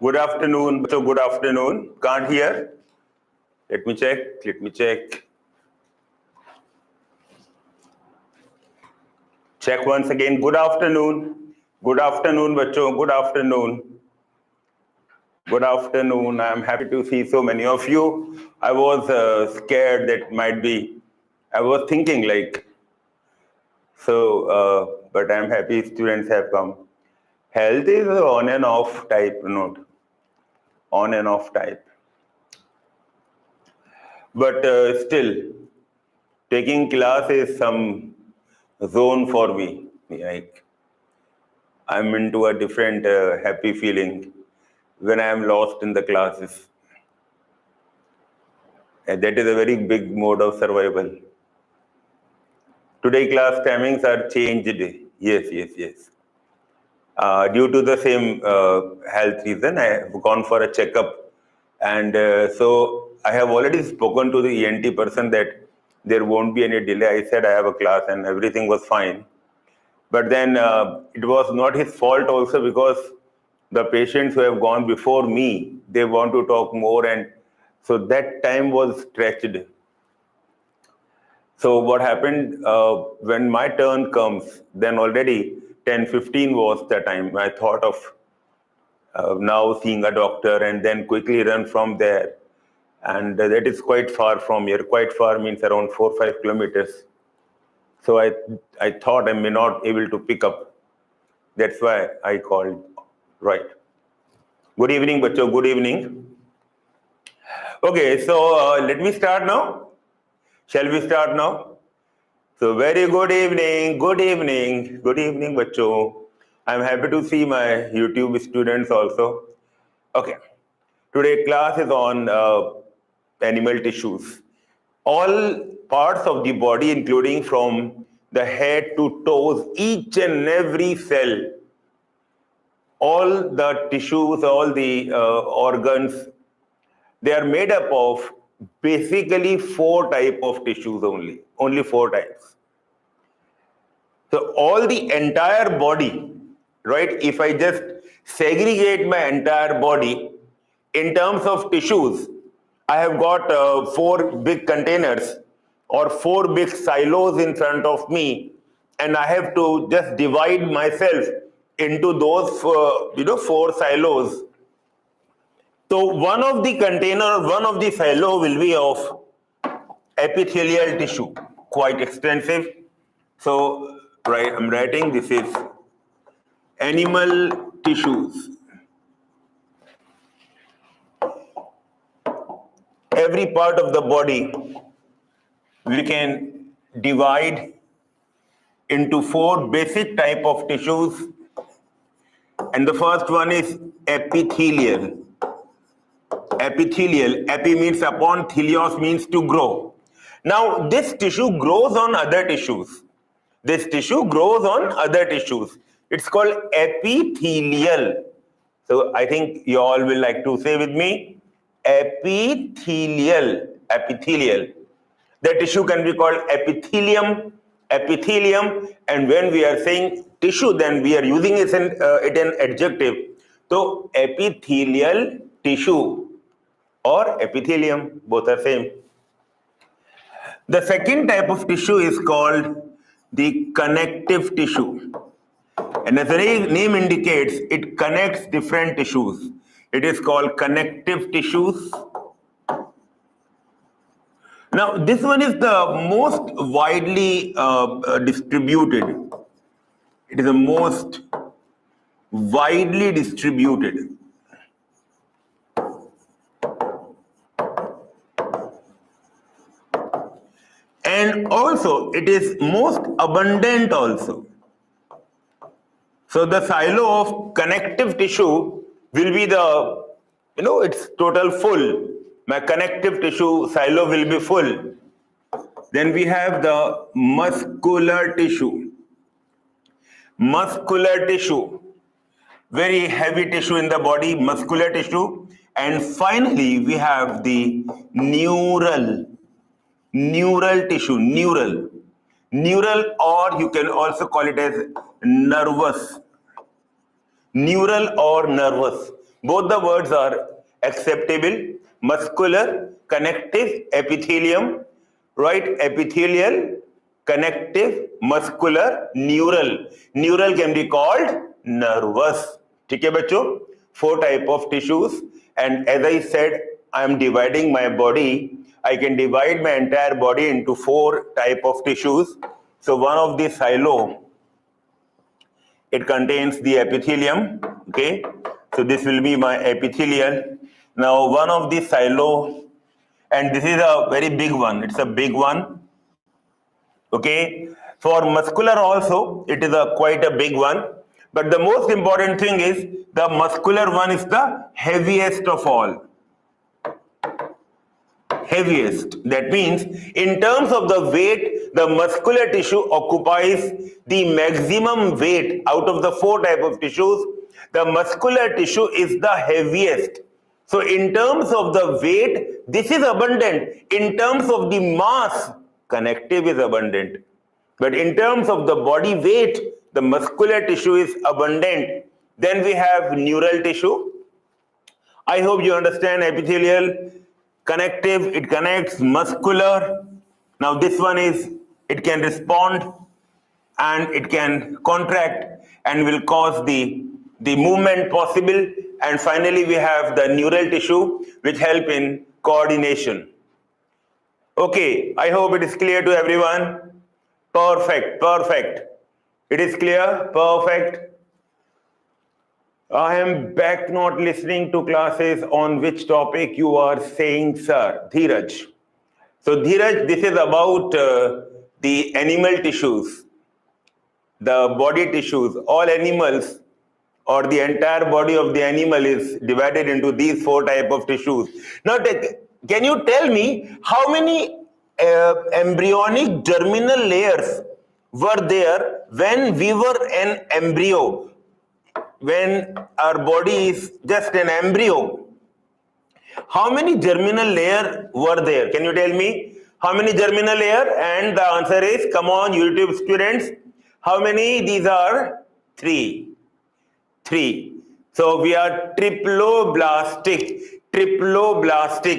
Good afternoon. So good afternoon. Can't hear? Let me check. Check once again. Good afternoon. Good afternoon, bachcho. Good afternoon. Good afternoon. I'm happy to see so many of you. I was scared that I was thinking but I'm happy students have come. Health is on and off type note. On and off type. But still, taking class is some zone for me. Like I'm into a different happy feeling when I am lost in the classes. And that is a very big mode of survival. Today class timings are changed. Yes. Due to the same health reason, I have gone for a checkup. And so I have already spoken to the ENT person that there won't be any delay. I said I have a class and everything was fine. But then it was not his fault also, because the patients who have gone before me, they want to talk more, and so that time was stretched. So what happened, when my turn comes, then already 10:15 was the time. I thought of now seeing a doctor and then quickly run from there. And that is quite far from here. Quite far means around 4 or 5 kilometers. So I thought I may not able to pick up. That's why I called. Right. Good evening, bachcho. Good evening. Okay, so let me start now. Shall we start now? So very good evening, bachcho. I'm happy to see my YouTube students also. Okay, today class is on animal tissues. All parts of the body, including from the head to toes, each and every cell, all the tissues, all the organs, they are made up of basically 4 types of tissues only 4 types. So all the entire body, right? If I just segregate my entire body in terms of tissues, I have got 4 big containers or 4 big silos in front of me, and I have to just divide myself into those 4 silos. So one of the container, one of the silo will be of epithelial tissue, quite extensive. So I'm writing this is animal tissues. Every part of the body we can divide into 4 basic type of tissues, and the first one is epithelial. Epithelial, epi means upon, thelios means to grow. Now this tissue grows on other tissues. It's called epithelial. So I think you all will like to say with me, epithelial. The tissue can be called epithelium, and when we are saying tissue, then we are using it an adjective. So epithelial tissue or epithelium, both are same. The second type of tissue is called the connective tissue. And as the name indicates, it connects different tissues. It is called connective tissues. Now, this one is the most widely distributed. It is the most widely distributed. And also, it is most abundant also. So the silo of connective tissue will be the, it's total full. My connective tissue silo will be full. Then we have the muscular tissue. Very heavy tissue in the body, muscular tissue. And finally, we have the neural tissue, neural, or you can also call it as nervous. Neural or nervous. Both the words are acceptable. Muscular, connective, epithelium, right? Epithelial, connective, muscular, neural. Neural can be called nervous. ठीक है बच्चों? 4 type of tissues, and as I said, I am dividing my body. I can divide my entire body into 4 type of tissues. So one of the silo, it contains the epithelium. Okay, so this will be my epithelial. Now one of the silo, and this is a very big one. It's a big one. Okay, for muscular also it is a quite a big one, but the most important thing is the muscular one is the heaviest of all. Heaviest. That means in terms of the weight, the muscular tissue occupies the maximum weight out of the 4 type of tissues. The muscular tissue is the heaviest. So in terms of the weight, this is abundant. In terms of the mass, connective is abundant. But in terms of the body weight, the muscular tissue is abundant. Then we have neural tissue. I hope you understand. Epithelial, connective, it connects. Muscular, now this one is, it can respond and it can contract and will cause the movement possible. And finally we have the neural tissue which help in coordination. Okay, I hope it is clear to everyone. Perfect, perfect. It is clear, perfect. I am back not listening to classes. On which topic you are saying, sir? Dheeraj. So Dheeraj, this is about the animal tissues, the body tissues. All animals or the entire body of the animal is divided into these 4 type of tissues. Now can you tell me how many embryonic germinal layers were there when we were an embryo? When our body is just an embryo, how many germinal layer were there? Can you tell me how many germinal layer? And the answer is, come on YouTube students, how many? These are 3. So we are triploblastic.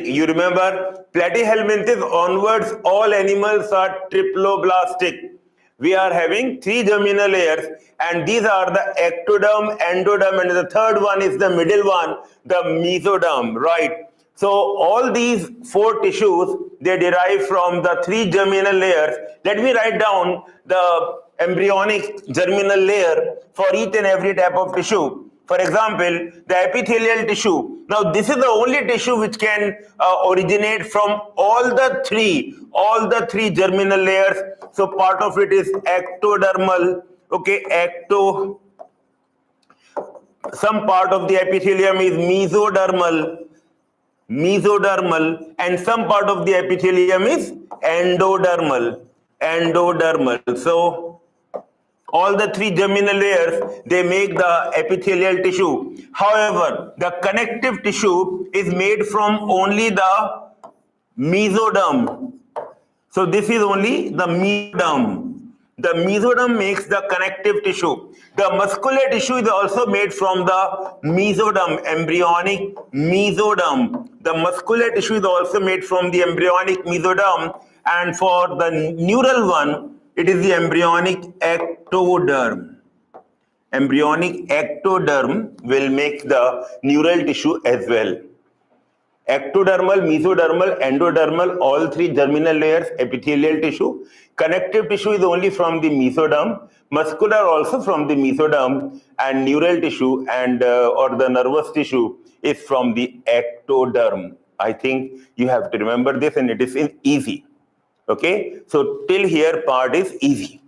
You remember platyhelminthes onwards, all animals are triploblastic. We are having 3 germinal layers, and these are the ectoderm, endoderm, and the third one is the middle one, the mesoderm, right? So all these 4 tissues, they derive from the 3 germinal layers. Let me write down the embryonic germinal layer for each and every type of tissue. For example, the epithelial tissue. Now this is the only tissue which can originate from all the 3 germinal layers. So part of it is ectodermal, okay, some part of the epithelium is mesodermal, and some part of the epithelium is endodermal. So all the 3 germinal layers, they make the epithelial tissue. However, the connective tissue is made from only the mesoderm. So this is only the mesoderm. The mesoderm makes the connective tissue. The muscular tissue is also made from the mesoderm, embryonic mesoderm. The muscular tissue is also made from the embryonic mesoderm. And for the neural one, it is the embryonic ectoderm. Embryonic ectoderm will make the neural tissue as well. Ectodermal, mesodermal, endodermal, all 3 germinal layers, epithelial tissue. Connective tissue is only from the mesoderm, muscular also from the mesoderm, and neural tissue and or the nervous tissue is from the ectoderm. I think you have to remember this, and it is easy. Okay, so till here part is easy.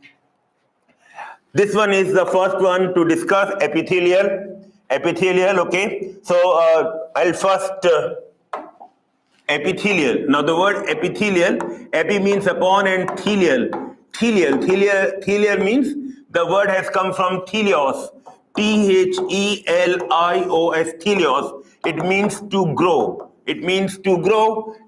This one is the first one to discuss, epithelial. Okay, so I'll first epithelial. Now the word epithelial, epi means upon and thelial. Thelial means the word has come from thelios. Thelios. Thelios. It means to grow.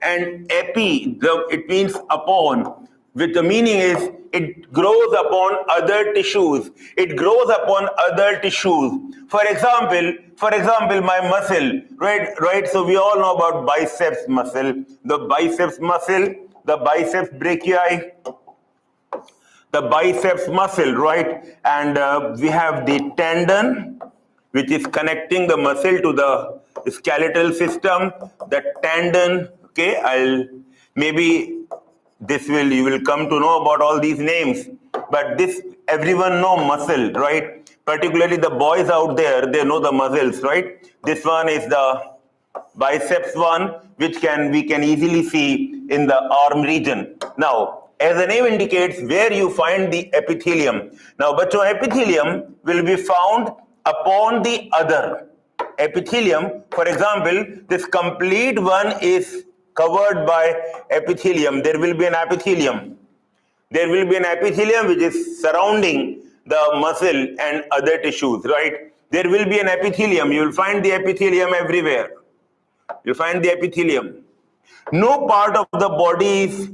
And epi, it means upon. which the meaning is it grows upon other tissues. It grows upon other tissues. For example, my muscle, right? So we all know about biceps muscle, the biceps muscle, the biceps brachii, the biceps muscle, right? And we have the tendon, which is connecting the muscle to the skeletal system. The tendon, okay, you will come to know about all these names, but this everyone know muscle, right? Particularly the boys out there, they know the muscles, right? This one is the biceps one, which we can easily see in the arm region. Now, as the name indicates, where you find the epithelium. Now, bachcho, epithelium will be found upon the other. Epithelium, for example, this complete one is covered by epithelium. There will be an epithelium. There will be an epithelium which is surrounding the muscle and other tissues, right? There will be an epithelium. You will find the epithelium everywhere. You'll find the epithelium. No part of the body is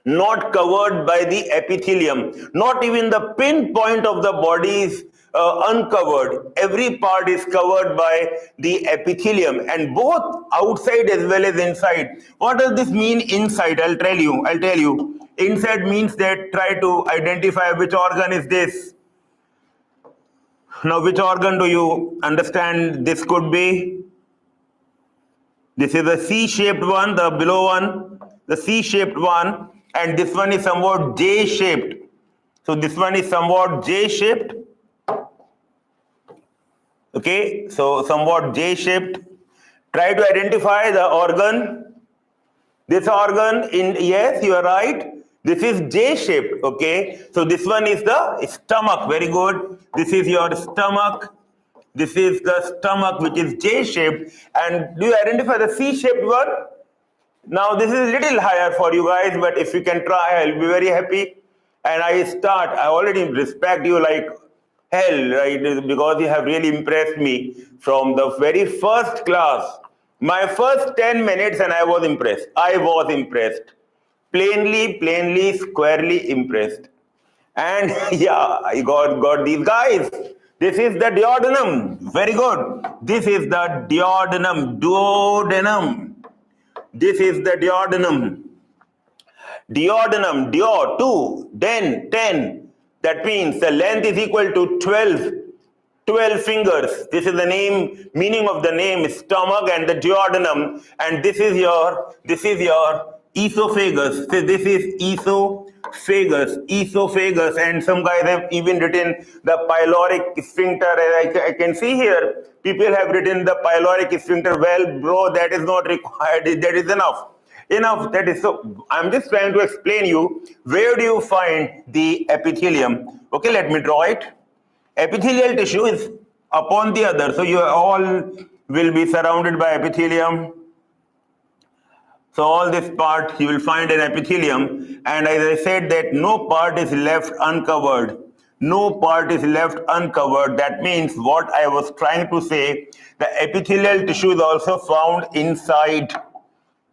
not covered by the epithelium. Not even the pinpoint of the body is uncovered. Every part is covered by the epithelium, and both outside as well as inside. What does this mean inside? I'll tell you. Inside means that try to identify which organ is this. Now, which organ do you understand this could be? This is a C-shaped one, the below one, the C-shaped one, and this one is somewhat J-shaped. So this one is somewhat J-shaped. Okay, so somewhat J-shaped. Try to identify the organ. This organ, yes, you are right. This is J-shaped, okay. So this one is the stomach, very good. This is your stomach. This is the stomach, which is J-shaped. And do you identify the C-shaped one? Now, this is a little higher for you guys, but if you can try, I'll be very happy. And I already respect you like hell, right? Because you have really impressed me from the very first class. My first 10 minutes and I was impressed. Plainly, squarely impressed. And yeah, I got these guys. This is the duodenum. Very good. This is the duodenum. This is the duodenum. Duodenum, 2, then 10. That means the length is equal to 12 fingers. This is the meaning of the name stomach and the duodenum. And this is your esophagus. So this is esophagus, and some guys have even written the pyloric sphincter. I can see here people have written the pyloric sphincter. Well, bro, that is not required. That is enough. That is so. I'm just trying to explain you where do you find the epithelium. Okay, let me draw it. Epithelial tissue is upon the other, so you all will be surrounded by epithelium. So all this part you will find an epithelium, and as I said that no part is left uncovered. No part is left uncovered. That means what I was trying to say, the epithelial tissue is also found inside.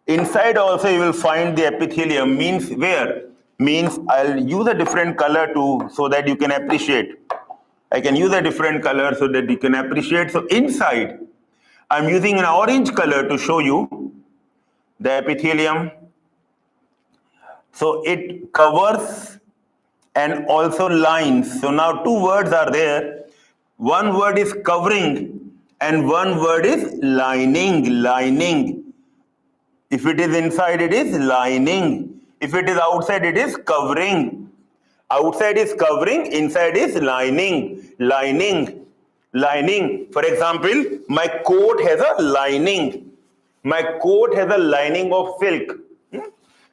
Inside also you will find the epithelium. Means where? Means I'll use a different color so that you can appreciate. I can use a different color so that you can appreciate. So inside, I'm using an orange color to show you the epithelium. So it covers and also lines. So now two words are there. One word is covering and one word is lining. If it is inside, it is lining. If it is outside, it is covering. Outside is covering, inside is lining. For example, my coat has a lining. My coat has a lining of silk.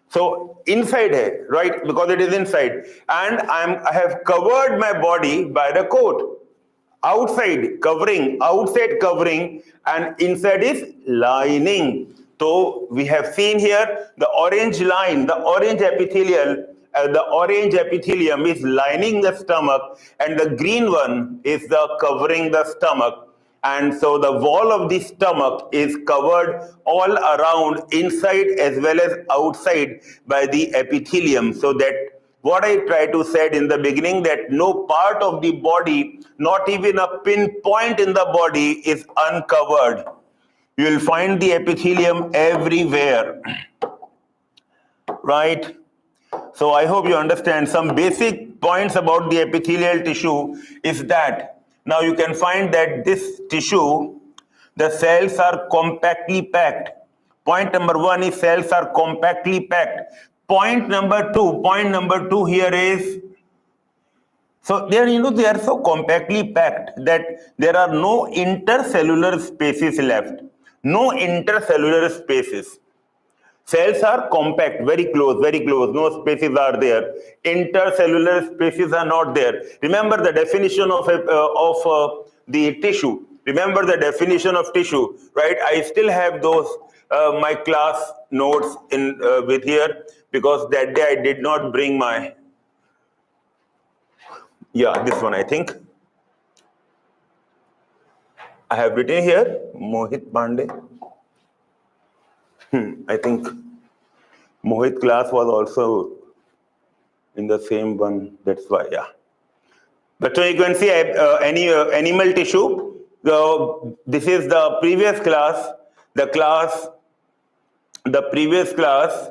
So inside here, right? Because it is inside. And I have covered my body by the coat. Outside covering, and inside is lining. So we have seen here the orange line, the orange epithelium is lining the stomach, and the green one is the covering the stomach. And so the wall of the stomach is covered all around, inside as well as outside, by the epithelium. So that what I tried to said in the beginning, that no part of the body, not even a pinpoint in the body, is uncovered. You will find the epithelium everywhere, right? So I hope you understand some basic points about the epithelial tissue is that now you can find that this tissue, the cells are compactly packed. Point number one is cells are compactly packed. Point number two here is, so they are so compactly packed that there are no intercellular spaces left. No intercellular spaces. Cells are compact, very close, no spaces are there. Intercellular spaces are not there. Remember the definition of the tissue. Remember the definition of tissue, right? I still have those, my class notes in with here, because that day I did not bring my, yeah, this one I think. I have written here, Mohit Pandey. I think Mohit class was also in the same one, that's why, yeah. But so you can see any animal tissue. This is the previous class, the previous class,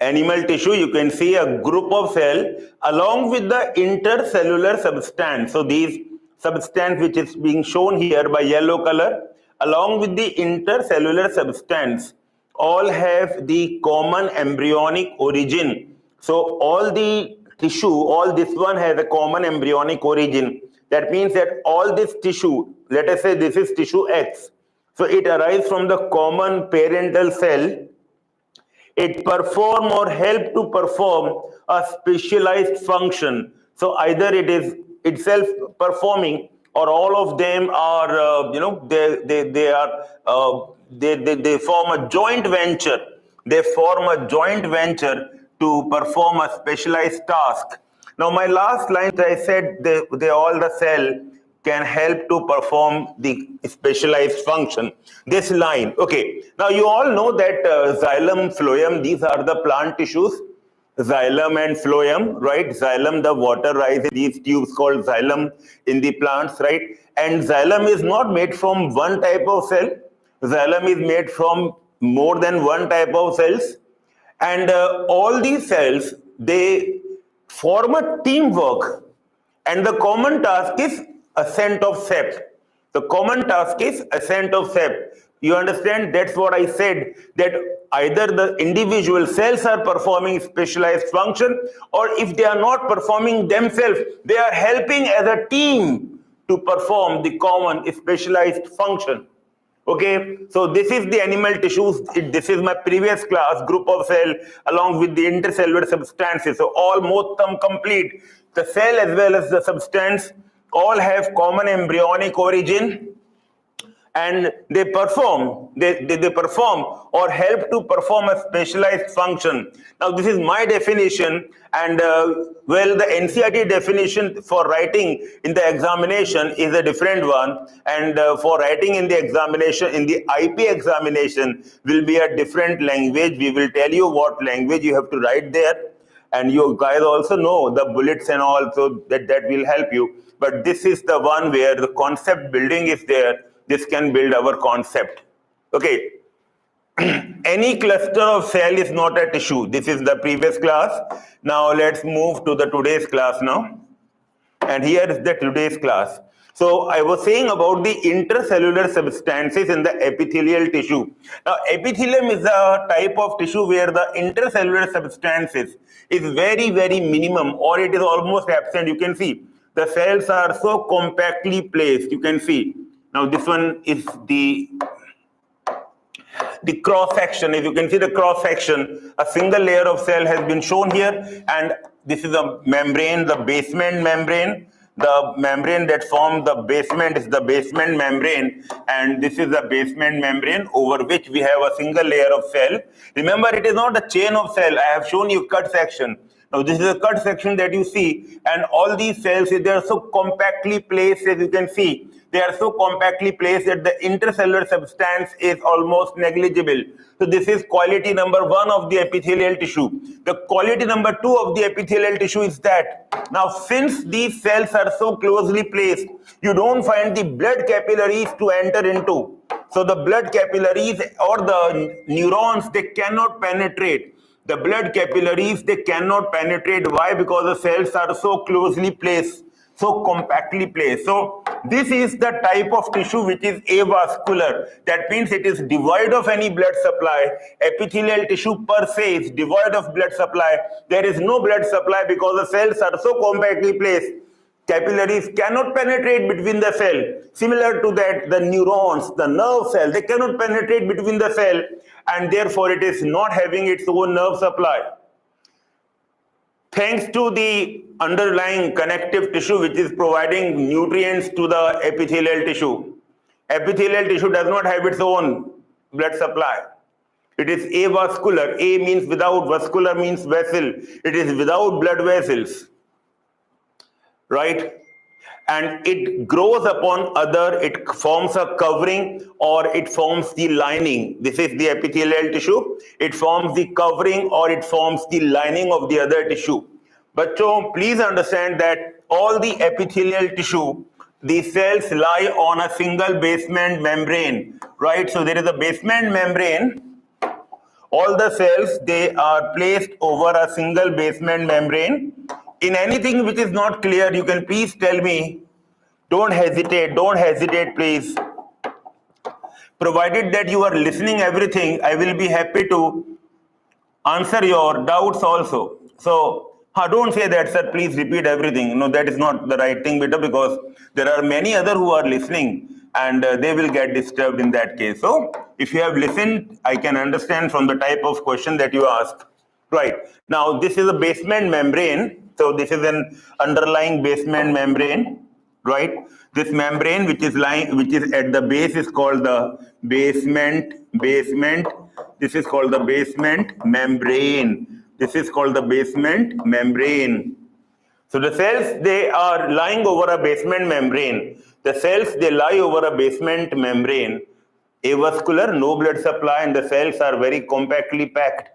animal tissue. You can see a group of cell along with the intercellular substance. So these substance which is being shown here by yellow color, along with the intercellular substance, all have the common embryonic origin. So all the tissue, all this one has a common embryonic origin. That means that all this tissue, let us say this is tissue X. So it arises from the common parental cell. It perform or help to perform a specialized function. So either it is itself performing, or all of them are, they form a joint venture. They form a joint venture to perform a specialized task. Now, my last line, I said they all the cell can help to perform the specialized function. This line, okay. Now, you all know that xylem, phloem, these are the plant tissues. Xylem and phloem, right? Xylem, the water rises in these tubes called xylem in the plants, right? And xylem is not made from one type of cell. Xylem is made from more than one type of cells. And all these cells, they form a teamwork. And the common task is ascent of sept. The common task is ascent of sept. You understand? That's what I said, that either the individual cells are performing specialized function, or if they are not performing themselves, they are helping as a team to perform the common specialized function. Okay, so this is the animal tissues. This is my previous class, group of cell along with the intercellular substances. So all motam complete. The cell as well as the substance all have common embryonic origin, and they perform or help to perform a specialized function. Now this is my definition, and well, the NCERT definition for writing in the examination is a different one, and for writing in the examination, in the IP examination, will be a different language. We will tell you what language you have to write there, and you guys also know the bullets and all, so that will help you. But this is the one where the concept building is there. This can build our concept. Okay. Any cluster of cell is not a tissue. This is the previous class. Now let's move to the today's class now. And here is the today's class. So I was saying about the intercellular substances in the epithelial tissue. Now epithelium is a type of tissue where the intercellular substances is very, very minimum, or it is almost absent. You can see the cells are so compactly placed. You can see. Now this one is the cross section. If you can see the cross section, a single layer of cell has been shown here, and this is a membrane, the basement membrane. The membrane that forms the basement is the basement membrane, and this is the basement membrane over which we have a single layer of cell. Remember, it is not a chain of cell. I have shown you cut section. Now this is a cut section that you see, and all these cells, they are so compactly placed, as you can see. They are so compactly placed that the intercellular substance is almost negligible. So this is quality number 1 of the epithelial tissue. The quality number 2 of the epithelial tissue is that now since these cells are so closely placed, you don't find the blood capillaries to enter into. So the blood capillaries or the neurons, they cannot penetrate. The blood capillaries, they cannot penetrate. Why? Because the cells are so closely placed, so compactly placed. So this is the type of tissue which is avascular. That means it is devoid of any blood supply. Epithelial tissue per se is devoid of blood supply. There is no blood supply because the cells are so compactly placed. Capillaries cannot penetrate between the cell. Similar to that, the neurons, the nerve cell, they cannot penetrate between the cell, and therefore it is not having its own nerve supply. Thanks to the underlying connective tissue which is providing nutrients to the epithelial tissue. Epithelial tissue does not have its own blood supply. It is avascular. A means without, vascular means vessel. It is without blood vessels. Right? And it grows upon other, it forms a covering or it forms the lining. This is the epithelial tissue. It forms the covering or it forms the lining of the other tissue. But so please understand that all the epithelial tissue, the cells lie on a single basement membrane, right? So there is a basement membrane. All the cells, they are placed over a single basement membrane. In anything which is not clear, you can please tell me. Don't hesitate, please. Provided that you are listening everything, I will be happy to answer your doubts also. So, don't say that, sir, please repeat everything. No, that is not the right thing, beta, because there are many other who are listening and they will get disturbed in that case. So, if you have listened, I can understand from the type of question that you asked. Right. Now, this is a basement membrane. So this is an underlying basement membrane, right? This membrane which is at the base is called the basement. This is called the basement membrane. This is called the basement membrane. So the cells, they are lying over a basement membrane. The cells, they lie over a basement membrane. Avascular, no blood supply, and the cells are very compactly packed.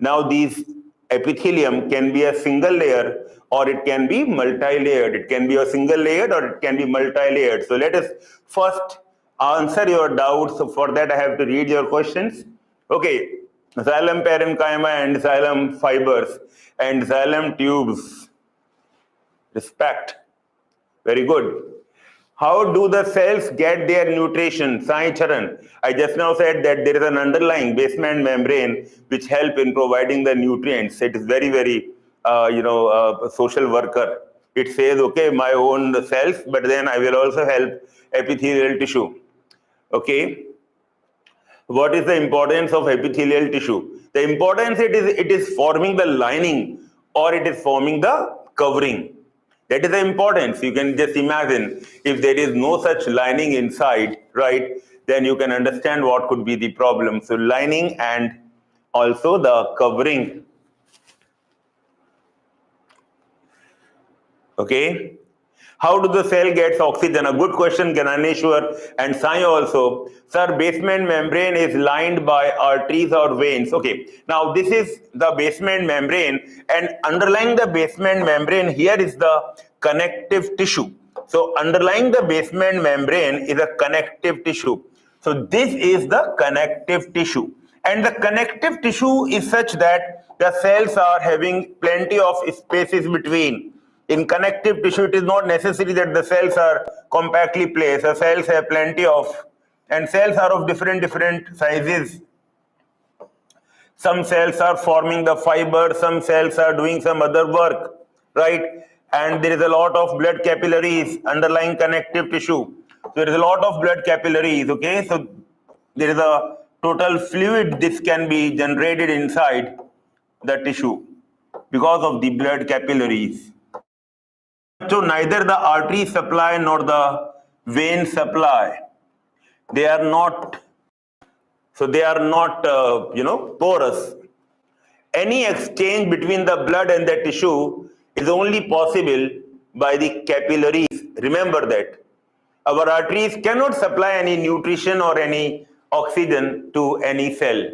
Now these epithelium can be a single layer or it can be multi-layered. It can be a single layered or it can be multi-layered. So let us first answer your doubts. So for that I have to read your questions. Okay, xylem parenchyma and xylem fibers and xylem tubes. Respect. Very good. How do the cells get their nutrition? Sai Charan, I just now said that there is an underlying basement membrane which help in providing the nutrients. It is very, very, social worker. It says, okay, my own cells, but then I will also help epithelial tissue. Okay. What is the importance of epithelial tissue? The importance it is forming the lining or it is forming the covering. That is the importance. You can just imagine if there is no such lining inside, right, then you can understand what could be the problem. So lining and also the covering. Okay. How do the cell gets oxygen? A good question, Gananeshwar and Sai also. Sir, basement membrane is lined by arteries or veins. Okay, now this is the basement membrane and underlying the basement membrane here is the connective tissue. So underlying the basement membrane is a connective tissue. So this is the connective tissue. And the connective tissue is such that the cells are having plenty of spaces between. In connective tissue, it is not necessary that the cells are compactly placed. The cells have plenty of, and cells are of different sizes. Some cells are forming the fiber, some cells are doing some other work, right? And there is a lot of blood capillaries underlying connective tissue. So there is a lot of blood capillaries, okay? So there is a total fluid this can be generated inside the tissue because of the blood capillaries. So neither the artery supply nor the vein supply, they are not, porous. Any exchange between the blood and the tissue is only possible by the capillaries. Remember that. Our arteries cannot supply any nutrition or any oxygen to any cell.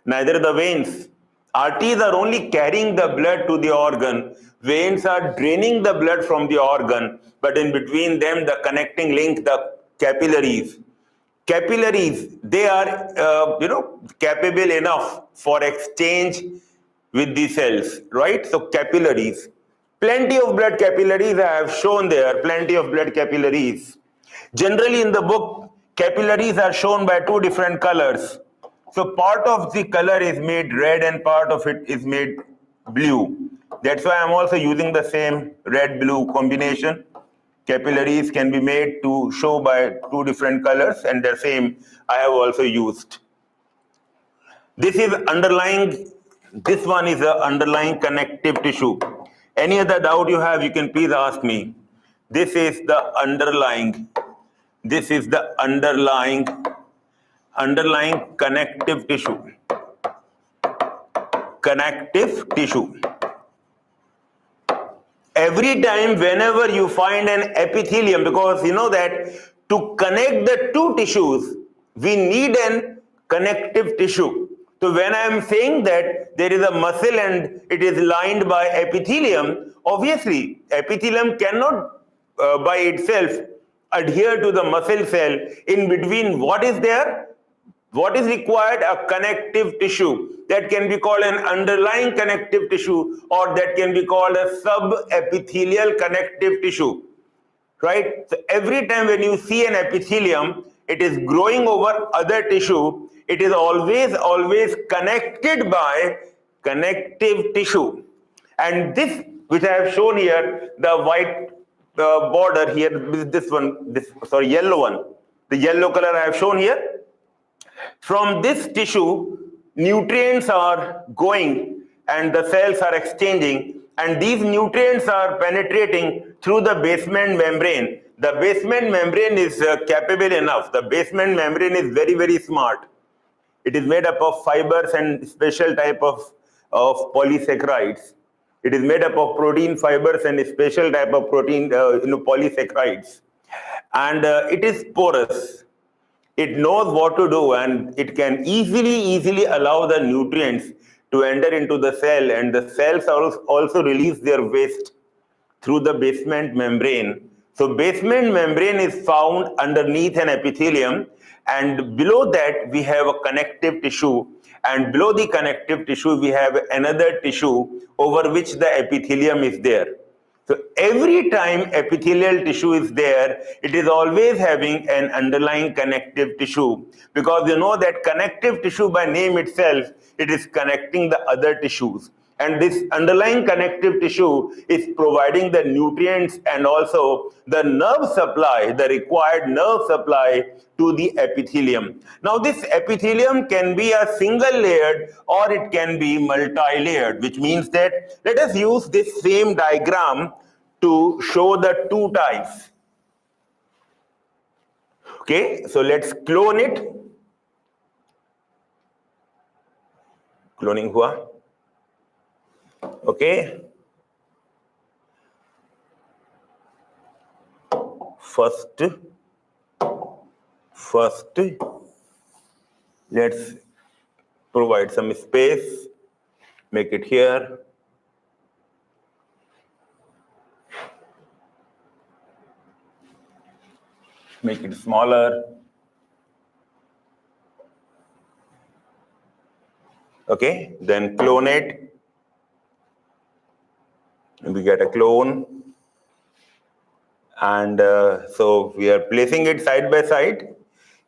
Neither the veins. Arteries are only carrying the blood to the organ. Veins are draining the blood from the organ, but in between them, the connecting link, the capillaries. Capillaries, they are, capable enough for exchange with the cells, right? So capillaries. Plenty of blood capillaries I have shown there, plenty of blood capillaries. Generally in the book, capillaries are shown by two different colors. So part of the color is made red and part of it is made blue. That's why I'm also using the same red-blue combination. Capillaries can be made to show by two different colors, and the same I have also used. This is underlying, this one is the underlying connective tissue. Any other doubt you have, you can please ask me. This is the underlying connective tissue. Connective tissue. Every time whenever you find an epithelium, because you know that to connect the two tissues, we need an connective tissue. So when I am saying that there is a muscle and it is lined by epithelium, obviously epithelium cannot by itself adhere to the muscle cell. In between, what is there? What is required? A connective tissue. That can be called an underlying connective tissue, or that can be called a sub-epithelial connective tissue, right? So every time when you see an epithelium, it is growing over other tissue. It is always connected by connective tissue. And this, which I have shown here, the white border here, this one, yellow one, the yellow color I have shown here. From this tissue, nutrients are going and the cells are exchanging, and these nutrients are penetrating through the basement membrane. The basement membrane is capable enough. The basement membrane is very, very smart. It is made up of fibers and special type of polysaccharides. It is made up of protein fibers and special type of protein polysaccharides. And it is porous. It knows what to do, and it can easily allow the nutrients to enter into the cell, and the cells also release their waste through the basement membrane. So basement membrane is found underneath an epithelium, and below that we have a connective tissue, and below the connective tissue we have another tissue over which the epithelium is there. So every time epithelial tissue is there, it is always having an underlying connective tissue, because you know that connective tissue by name itself, it is connecting the other tissues. And this underlying connective tissue is providing the nutrients and also the nerve supply, the required nerve supply to the epithelium. Now this epithelium can be a single layered or it can be multi-layered, which means that let us use this same diagram to show the two types. Okay, so let's clone it. Cloning hua. Okay. First, let's provide some space, make it here. Make it smaller. Okay, then clone it. And we get a clone. And so we are placing it side by side.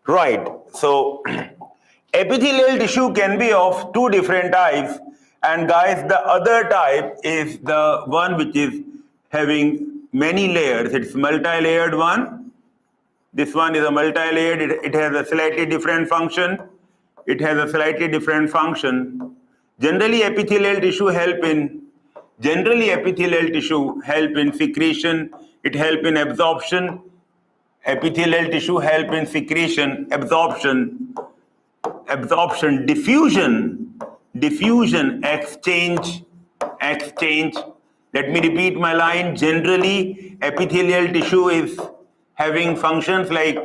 Right, so epithelial tissue can be of two different types. And guys, the other type is the one which is having many layers. It's multi-layered one. This one is a multi-layered. It has a slightly different function. Generally, epithelial tissue help in secretion. It help in absorption. Epithelial tissue help in secretion, absorption, diffusion, exchange. Let me repeat my line. Generally, epithelial tissue having functions like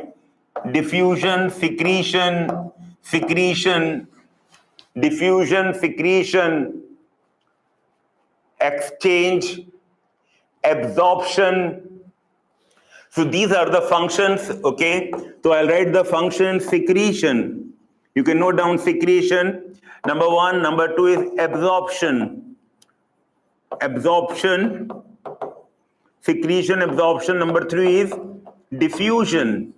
diffusion, secretion, exchange, absorption. So these are the functions, okay? So I'll write the function secretion. You can note down secretion. Number one. Number two is absorption. Secretion, absorption. Number three is diffusion.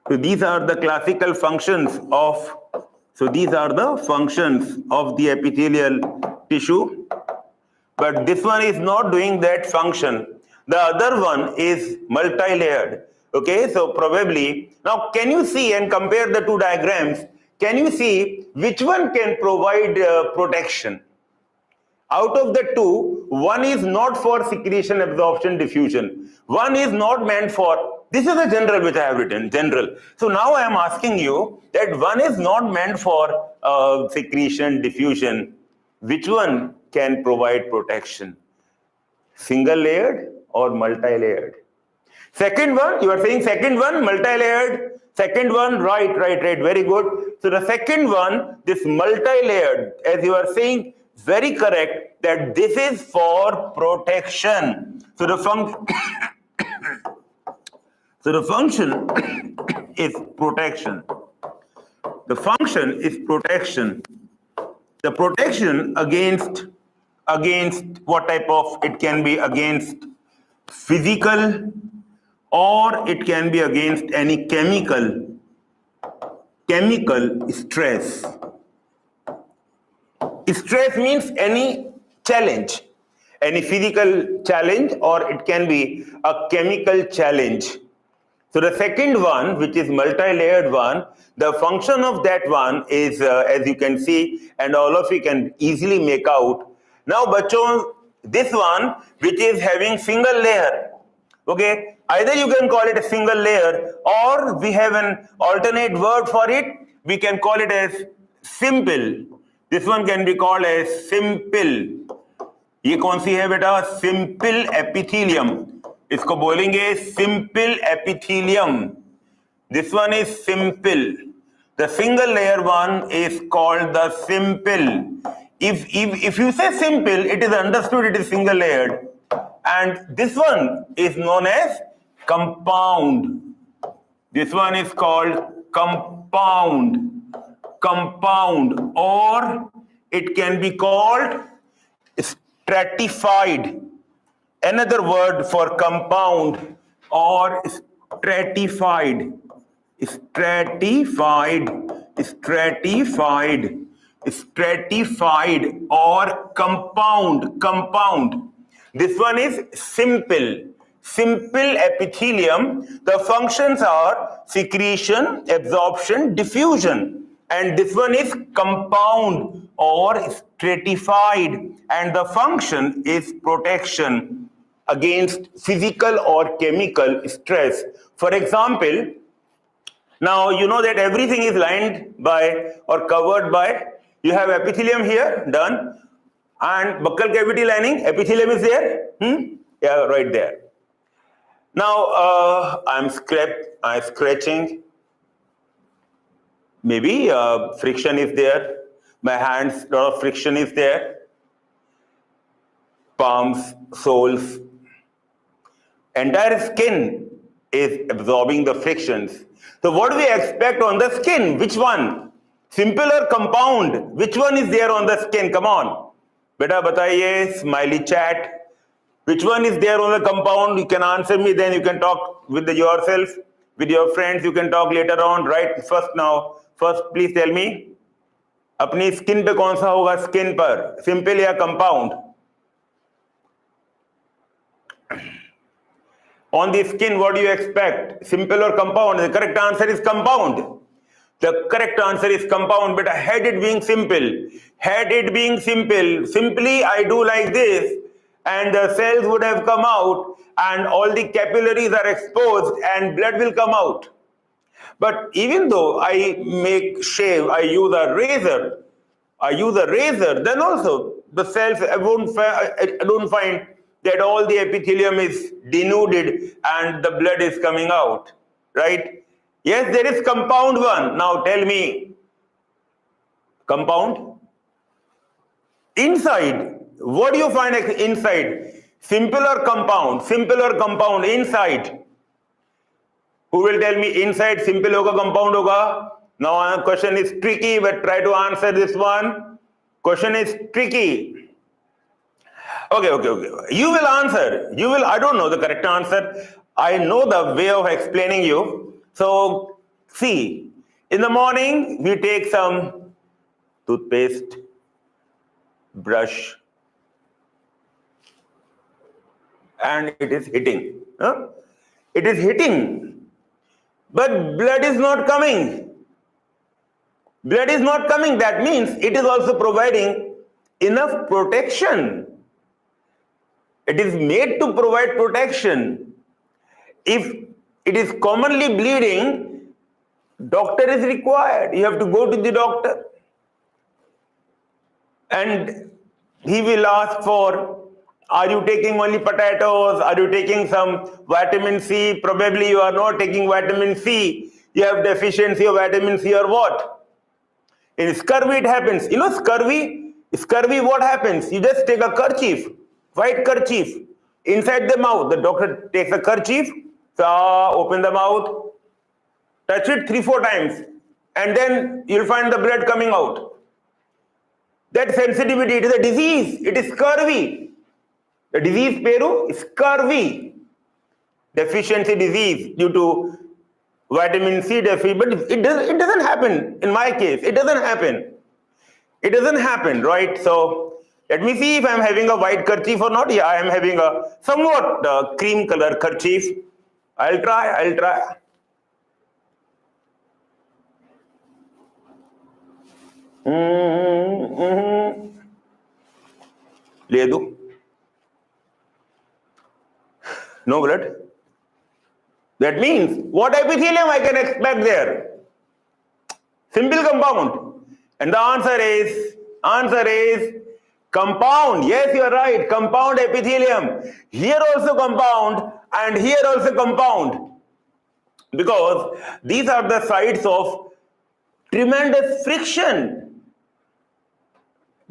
So these are the classical functions of, the epithelial tissue. But this one is not doing that function. The other one is multi-layered. Okay, so probably, now can you see and compare the two diagrams? Can you see which one can provide protection? Out of the two, one is not for secretion, absorption, diffusion. One is not meant for, this is a general which I have written, general. So now I am asking you that one is not meant for secretion, diffusion. Which one can provide protection? Single layered or multi-layered? Second one, you are saying second one, multi-layered. Second one, right, very good. So the second one, this multi-layered, as you are saying, very correct, that this is for protection. So the function is protection. The function is protection. The protection against what type of, it can be against physical, or it can be against any chemical stress. Stress means any challenge, any physical challenge, or it can be a chemical challenge. So the second one, which is multi-layered one, the function of that one is, as you can see, and all of you can easily make out. Now, bachon, this one, which is having single layer, okay, either you can call it a single layer, or we have an alternate word for it. We can call it as simple. This one can be called as simple. ये कौन सी है बेटा? Simple epithelium. इसको बोलेंगे simple epithelium. This one is simple. The single layer one is called the simple. If you say simple, it is understood it is single layered. And this one is known as compound. This one is called compound. Or it can be called stratified. Another word for compound or stratified or compound. This one is simple epithelium. The functions are secretion, absorption, diffusion. And this one is compound or stratified, and the function is protection against physical or chemical stress. For example, now you know that everything is lined by or covered by, you have epithelium here, done, and buccal cavity lining, epithelium is there, yeah, right there. Now I'm scratching. Maybe friction is there. My hands, lot of friction is there. Palms, soles. Entire skin is absorbing the frictions. So what do we expect on the skin? Which one? Simple or compound? Which one is there on the skin? Come on. Beta bataiye, smiley chat. Which one is there on the compound? You can answer me, then you can talk with yourself, with your friends. You can talk later on, right? First, please tell me, अपनी skin पे कौन सा होगा? Skin पर simple या compound? On the skin, what do you expect? Simple or compound? The correct answer is compound. The correct answer is compound, but had it being simple, simply I do like this, and the cells would have come out, and all the capillaries are exposed, and blood will come out. But even though I use a razor, then also the cells, I don't find that all the epithelium is denuded and the blood is coming out, right? Yes, there is compound one. Now tell me, compound? Inside, what do you find inside? Simple or compound? Simple or compound inside? Who will tell me inside simple hoga, compound hoga? Now question is tricky, but try to answer this one. Question is tricky. Okay. You will answer. I don't know the correct answer. I know the way of explaining you. So, see, in the morning, we take some toothpaste, brush, and it is hitting. Huh? It is hitting. But blood is not coming. Blood is not coming. That means it is also providing enough protection. It is made to provide protection. If it is commonly bleeding, doctor is required. You have to go to the doctor. And he will ask for, are you taking only potatoes? Are you taking some vitamin C? Probably you are not taking vitamin C. You have deficiency of vitamin C or what? In scurvy it happens. You know scurvy, what happens? You just take a kerchief, white kerchief, inside the mouth. The doctor takes a kerchief, open the mouth, touch it 3-4 times, and then you'll find the blood coming out. That sensitivity, it is a disease. It is scurvy. The disease Peru is scurvy. Deficiency disease due to vitamin C deficiency, but it doesn't happen in my case. It doesn't happen, right? So let me see if I'm having a white kerchief or not. Yeah, I am having a somewhat cream color kerchief. I'll try. Ledu. No blood. That means what epithelium I can expect there? Simple compound. And the answer is compound. Yes, you are right. Compound epithelium. Here also compound and here also compound. Because these are the sites of tremendous friction.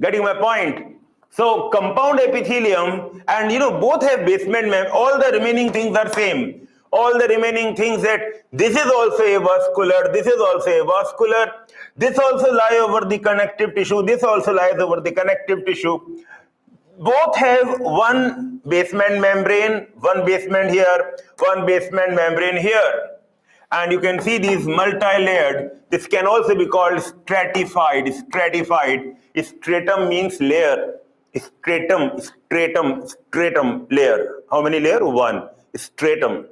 Getting my point? So compound epithelium, and both have basement membrane. All the remaining things are same. All the remaining things that this is also a vascular, this is also a vascular, this also lies over the connective tissue, this also lies over the connective tissue. Both have one basement membrane, one basement here, one basement membrane here. And you can see these multi-layered. This can also be called stratified. Stratum means layer. Stratum, layer. How many layer? One. Stratum.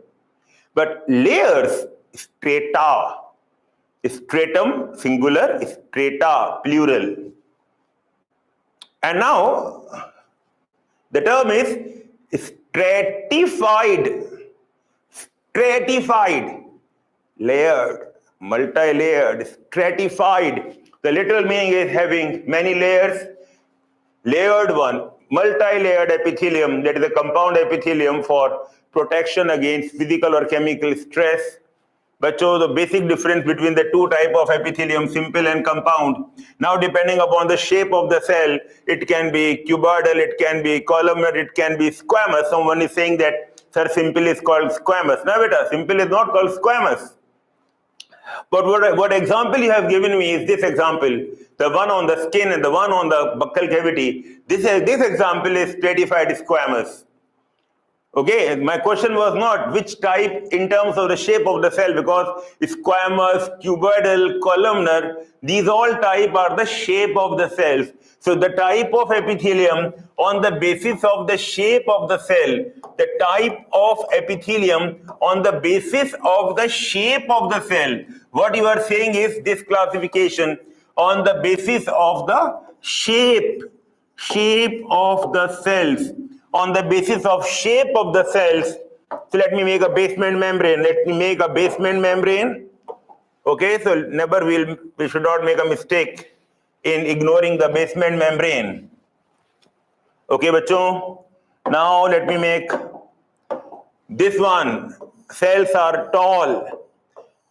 But layers, strata. Stratum, singular, strata, plural. And now, the term is stratified. Layered, multi-layered, stratified. The literal meaning is having many layers. Layered one, multi-layered epithelium, that is a compound epithelium for protection against physical or chemical stress. But so the basic difference between the two types of epithelium, simple and compound. Now depending upon the shape of the cell, it can be cuboidal, it can be columnar, it can be squamous. Someone is saying that, sir, simple is called squamous. No, beta, simple is not called squamous. But what example you have given me is this example, the one on the skin and the one on the buccal cavity. This example is stratified squamous. Okay, my question was not which type in terms of the shape of the cell, because squamous, cuboidal, columnar, these all type are the shape of the cells. So the type of epithelium on the basis of the shape of the cell, the type of epithelium on the basis of the shape of the cell. What you are saying is this classification on the basis of the shape of the cells. On the basis of shape of the cells. So let me make a basement membrane. Okay, so never we should not make a mistake in ignoring the basement membrane. Okay, bachon. Now let me make this one. Cells are tall.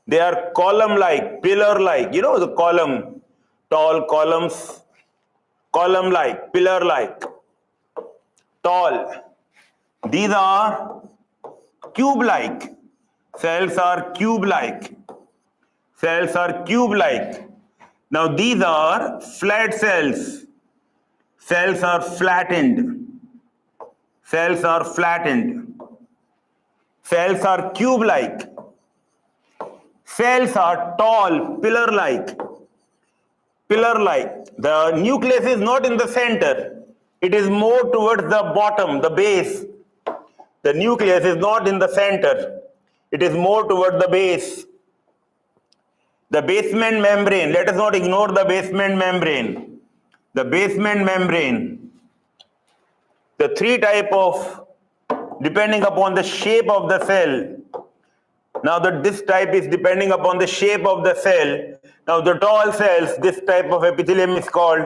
They are column-like, pillar-like. You know the column, tall columns, column-like, pillar-like, tall. These are cube-like. Cells are cube-like. Cells are cube-like. Now these are flat cells. Cells are flattened. Cells are flattened. Cells are cube-like. Cells are tall, pillar-like. Pillar-like. The nucleus is not in the center. It is more towards the bottom, the base. The nucleus is not in the center. It is more toward the base. The basement membrane. Let us not ignore the basement membrane. The basement membrane. The three type of, depending upon the shape of the cell. Now this type is depending upon the shape of the cell. Now the tall cells, this type of epithelium is called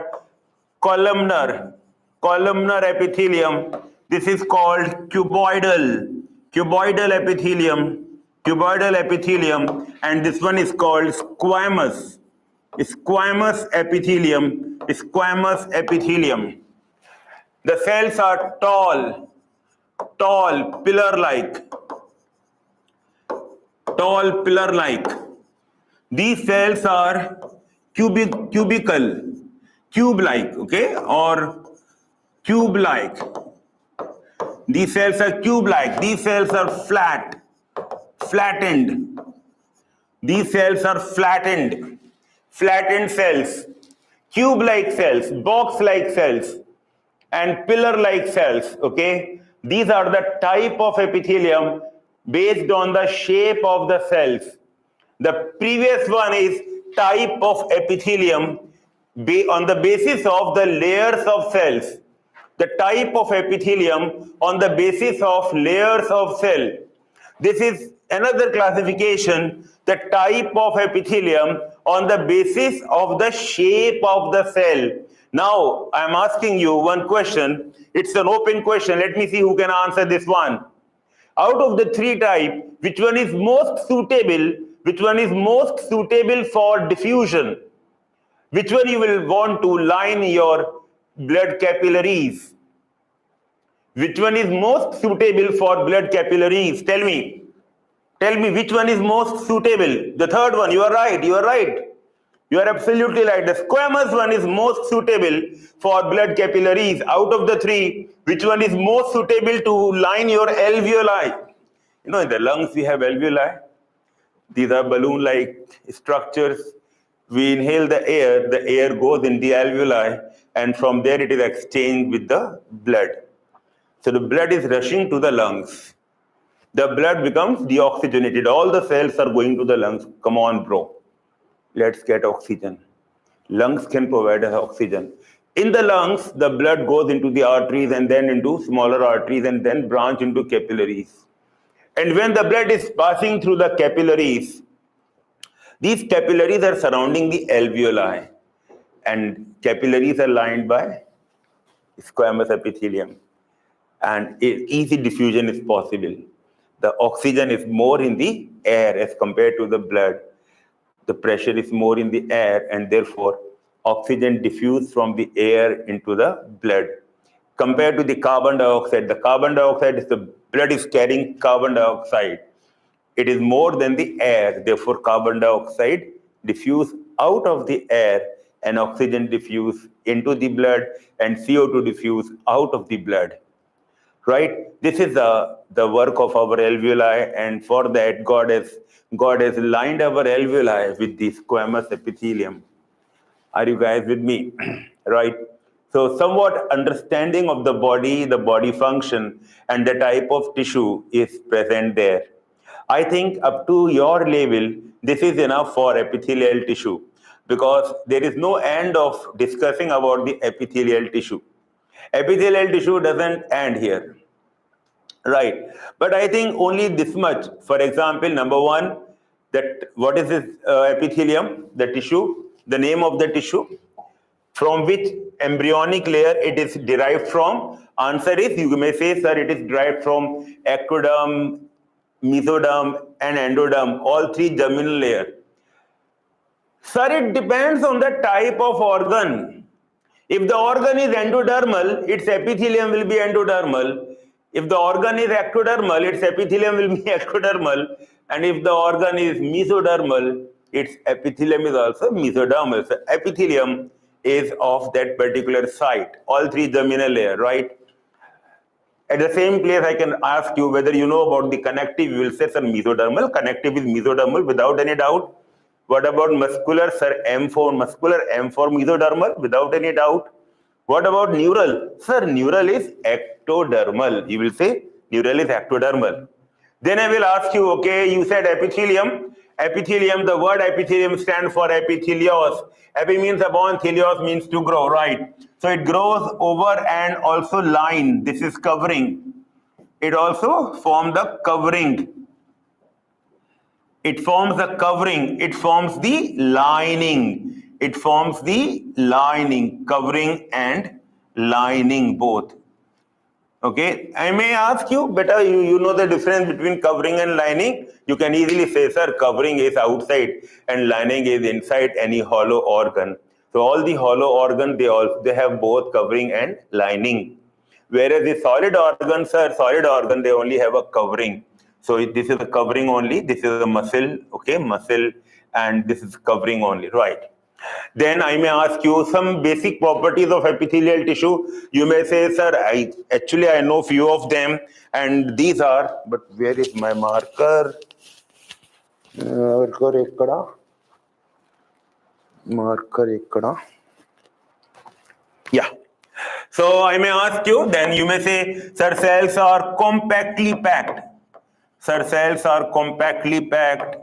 columnar. Columnar epithelium. This is called cuboidal. Cuboidal epithelium. Cuboidal epithelium. And this one is called squamous. Squamous epithelium. Squamous epithelium. The cells are tall, pillar-like. Tall, pillar-like. These cells are cubical, cube-like, okay, or cube-like. These cells are cube-like. These cells are flat, flattened. These cells are flattened, flattened cells, cube-like cells, box-like cells, and pillar-like cells, okay? These are the type of epithelium based on the shape of the cells. The previous one is type of epithelium on the basis of the layers of cells. The type of epithelium on the basis of layers of cell. This is another classification, the type of epithelium on the basis of the shape of the cell. Now, I am asking you one question. It's an open question. Let me see who can answer this one. Out of the three types, which one is most suitable? Which one is most suitable for diffusion? Which one you will want to line your blood capillaries? Which one is most suitable for blood capillaries? Tell me. Tell me which one is most suitable. The third one, you are right, you are right. You are absolutely right. The squamous one is most suitable for blood capillaries. Out of the three, which one is most suitable to line your alveoli? You know, in the lungs we have alveoli. These are balloon-like structures. We inhale the air goes in the alveoli, and from there it is exchanged with the blood. So the blood is rushing to the lungs. The blood becomes deoxygenated. All the cells are going to the lungs. Come on, bro. Let's get oxygen. Lungs can provide us oxygen. In the lungs, the blood goes into the arteries and then into smaller arteries and then branch into capillaries. And when the blood is passing through the capillaries, these capillaries are surrounding the alveoli, and capillaries are lined by squamous epithelium, and easy diffusion is possible. The oxygen is more in the air as compared to the blood. The pressure is more in the air, and therefore oxygen diffuses from the air into the blood. Compared to the carbon dioxide is the blood is carrying carbon dioxide. It is more than the air, therefore carbon dioxide diffuse out of the air and oxygen diffuse into the blood and CO2 diffuse out of the blood. Right? This is the work of our alveoli, and for that God has lined our alveoli with the squamous epithelium. Are you guys with me? Right? So somewhat understanding of the body function and the type of tissue is present there. I think up to your level, this is enough for epithelial tissue, because there is no end of discussing about the epithelial tissue. Epithelial tissue doesn't end here, right? But I think only this much. For example, number one, that what is this epithelium, the tissue, the name of the tissue? From which embryonic layer it is derived from? Answer is, you may say, sir, it is derived from ectoderm, mesoderm, and endoderm, all three germinal layer. Sir, it depends on the type of organ. If the organ is endodermal, its epithelium will be endodermal. If the organ is ectodermal, its epithelium will be ectodermal. And if the organ is mesodermal, its epithelium is also mesodermal. So epithelium is of that particular site, all three germinal layer, right? At the same place, I can ask you whether you know about the connective. You will say, sir, mesodermal. Connective is mesodermal without any doubt. What about muscular? Sir, M4, muscular, M4 mesodermal without any doubt. What about neural? Sir, neural is ectodermal. You will say neural is ectodermal. Then I will ask you, okay, you said epithelium. Epithelium, the word epithelium stands for epithelios. Epi means upon, thelios means to grow, right? So it grows over and also line. This is covering. It also forms the covering. It forms the covering. It forms the lining. It forms the lining, covering and lining both. Okay, I may ask you, better you know the difference between covering and lining. You can easily say, sir, covering is outside and lining is inside any hollow organ. So all the hollow organ, they have both covering and lining. Whereas the solid organs, sir, solid organ, they only have a covering. So this is a covering only. This is a muscle, okay, muscle, and this is covering only, right? Then I may ask you some basic properties of epithelial tissue. You may say, sir, I know few of them, and these are, but where is my marker? Marker ekkada. Yeah. So I may ask you, then you may say, sir, cells are compactly packed. Sir, cells are compactly packed.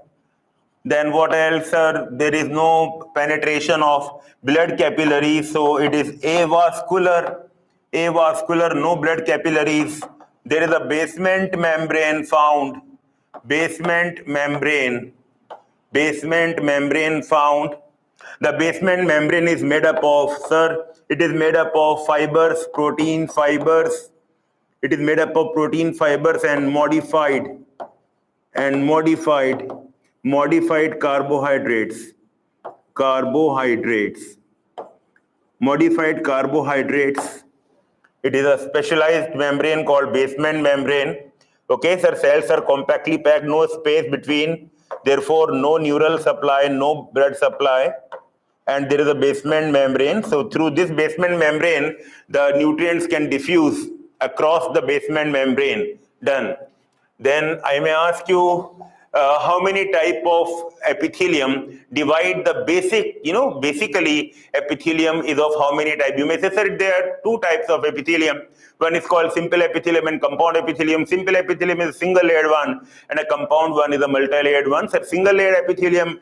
Then what else, sir? There is no penetration of blood capillaries, so it is avascular, no blood capillaries. There is a basement membrane found, basement membrane found. The basement membrane is made up of, sir, it is made up of fibers, protein fibers. It is made up of protein fibers and modified carbohydrates. Modified carbohydrates. It is a specialized membrane called basement membrane. Okay, sir, cells are compactly packed, no space between, therefore no neural supply, no blood supply, and there is a basement membrane. So through this basement membrane, the nutrients can diffuse across the basement membrane. Done. Then I may ask you, how many type of epithelium divide the basic, basically epithelium is of how many types? You may say, sir, there are two types of epithelium. One is called simple epithelium and compound epithelium. Simple epithelium is a single layered one and a compound one is a multi-layered one. So single layered epithelium,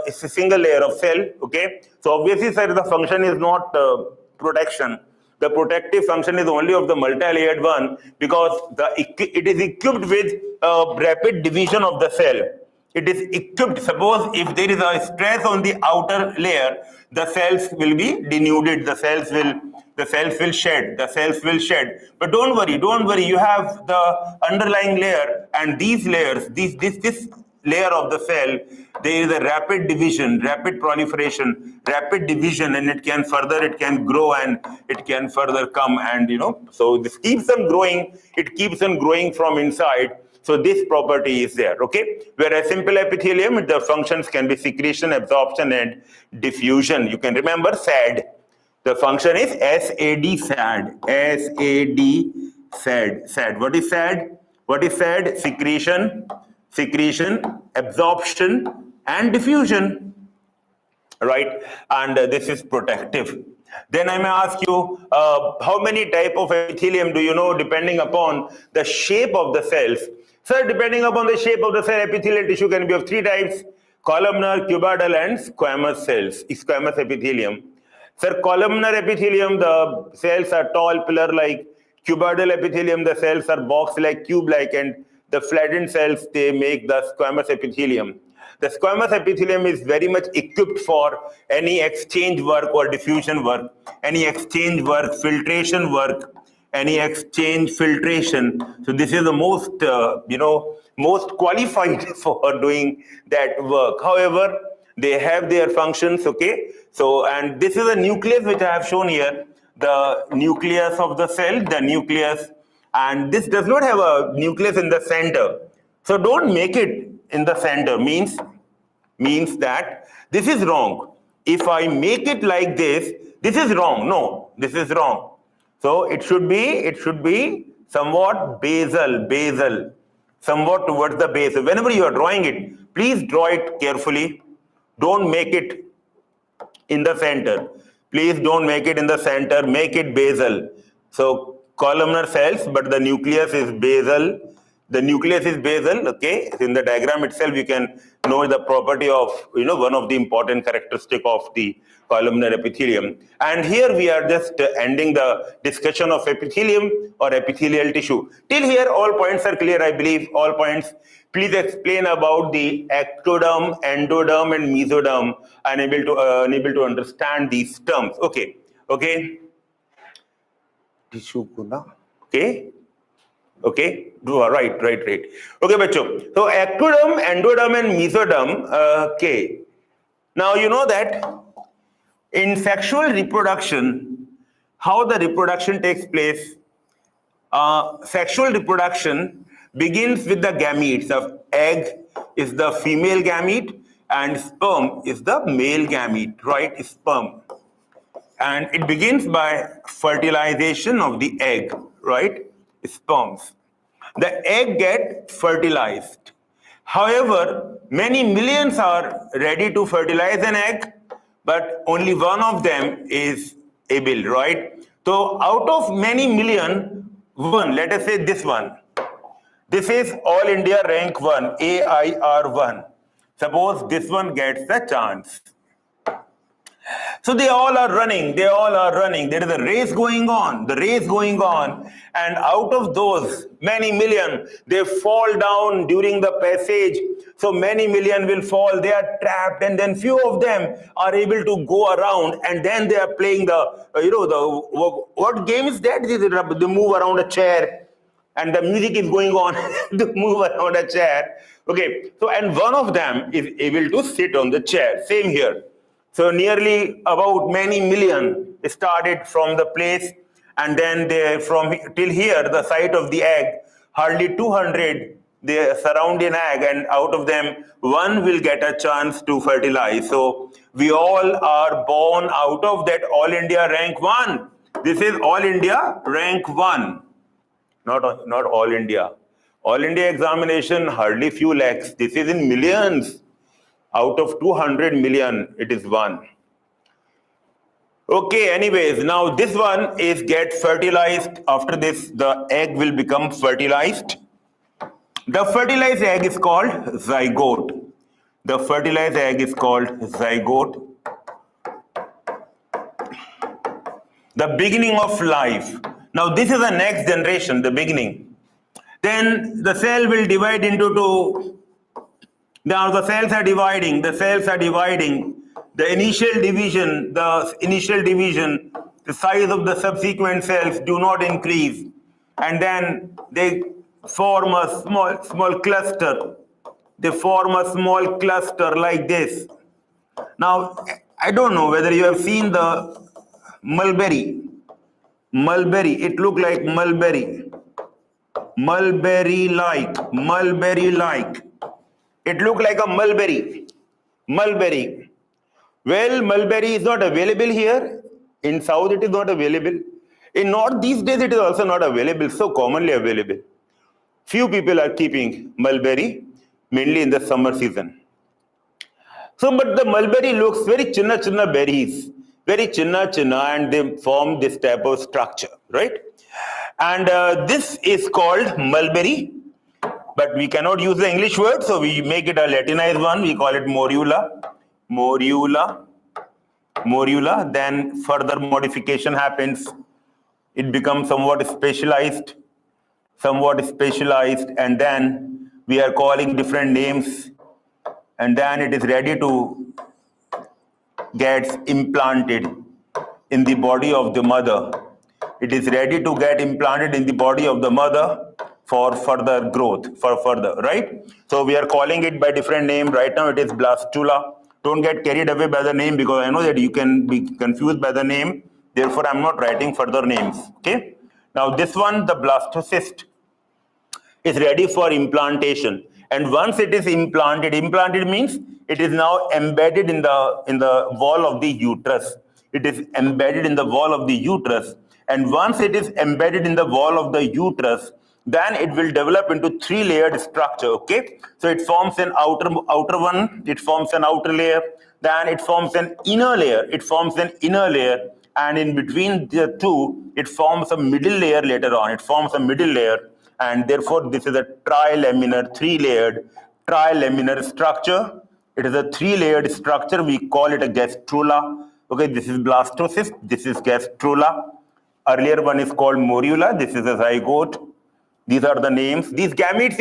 it's a single layer of cell, okay? So obviously, sir, the function is not protection. The protective function is only of the multi-layered one because it is equipped with rapid division of the cell. It is equipped, suppose if there is a stress on the outer layer, the cells will be denuded, the cells will shed. But don't worry, you have the underlying layer, and these layers, this layer of the cell, there is a rapid division, rapid proliferation, rapid division, and it can grow and it can further come, and so this keeps on growing, it keeps on growing from inside. So this property is there, okay? Whereas simple epithelium, the functions can be secretion, absorption, and diffusion. You can remember SAD. The function is SAD, SAD. SAD, SAD. SAD. What is SAD? What is SAD? Secretion, absorption, and diffusion, right? And this is protective. Then I may ask you, how many type of epithelium do you know depending upon the shape of the cells? Sir, depending upon the shape of the cell, epithelial tissue can be of three types: columnar, cuboidal, and squamous cells, squamous epithelium. Sir, columnar epithelium, the cells are tall, pillar-like. Cuboidal epithelium, the cells are box-like, cube-like, and the flattened cells, they make the squamous epithelium. The squamous epithelium is very much equipped for any exchange work or diffusion work, any exchange work, filtration work, any exchange filtration. So this is the most, most qualified for doing that work. However, they have their functions, okay? So, and this is a nucleus which I have shown here, the nucleus of the cell, the nucleus, and this does not have a nucleus in the center. So don't make it in the center, means that this is wrong. If I make it like this is wrong. No, this is wrong. So it should be somewhat basal, somewhat towards the base. So whenever you are drawing it, please draw it carefully. Don't make it in the center. Please don't make it in the center, make it basal. So columnar cells, but the nucleus is basal. The nucleus is basal, okay? In the diagram itself, you can know the property of, one of the important characteristic of the columnar epithelium. And here we are just ending the discussion of epithelium or epithelial tissue. Till here, all points are clear, I believe, all points. Please explain about the ectoderm, endoderm, and mesoderm. I'm unable to understand these terms. Okay. Tissue guna. Okay. Right. Okay, bacho. So ectoderm, endoderm, and mesoderm. Okay. Now you know that in sexual reproduction, how the reproduction takes place. Sexual reproduction begins with the gametes. Of egg is the female gamete and sperm is the male gamete, right? Sperm. And it begins by fertilization of the egg, right? Sperms. The egg gets fertilized. However, many millions are ready to fertilize an egg, but only one of them is able, right? So out of many million, one, let us say this one. This is All India rank 1, AIR1. Suppose this one gets the chance. So they all are running. There is a race going on, and out of those many million, they fall down during the passage. So many million will fall, they are trapped, and then few of them are able to go around, and then they are playing what game is that? They move around a chair, and the music is going on to move around a chair. Okay, so and one of them is able to sit on the chair. Same here. So nearly about many million started from the place, and then they from till here, the site of the egg, hardly 200, they surround an egg, and out of them, one will get a chance to fertilize. So we all are born out of that All India rank 1. This is All India rank 1, not All India. All India examination, hardly few lakhs. This is in millions. Out of 200 million, it is 1. Okay, anyways, now this one is get fertilized. After this, the egg will become fertilized. The fertilized egg is called zygote. The fertilized egg is called zygote. The beginning of life. Now this is the next generation, the beginning. Then the cell will divide into two. Now the cells are dividing. The initial division, the size of the subsequent cells do not increase, and then they form a small cluster. They form a small cluster like this. Now I don't know whether you have seen the mulberry. It look like mulberry. Mulberry-like. It look like a mulberry. Well, mulberry is not available here. In South, it is not available. In North, these days, it is also not available, so commonly available. Few people are keeping mulberry, mainly in the summer season. So, but the mulberry looks very chinna berries, very chinna, and they form this type of structure, right? And this is called mulberry, but we cannot use the English word, so we make it a Latinized one. We call it morula. Then further modification happens. It becomes somewhat specialized, and then we are calling different names. and then it is ready to get implanted in the body of the mother. It is ready to get implanted in the body of the mother for further growth, right? So we are calling it by different name. Right now it is blastula. Don't get carried away by the name, because I know that you can be confused by the name. Therefore, I'm not writing further names. Okay. Now this one, the blastocyst, is ready for implantation, and once it is implanted means it is now embedded in the wall of the uterus. It is embedded in the wall of the uterus, and once it is embedded in the wall of the uterus, then it will develop into three-layered structure. Okay, so it forms an outer one, it forms an outer layer, then it forms an inner layer, and in between the two it forms a middle layer. Later on it forms a middle layer, and therefore this is a three-layered trilaminar structure. It is a three-layered structure. We call it a gastrula. Okay, this is blastocyst, this is gastrula. Earlier one is called morula, this is a zygote. These are the names. These gametes,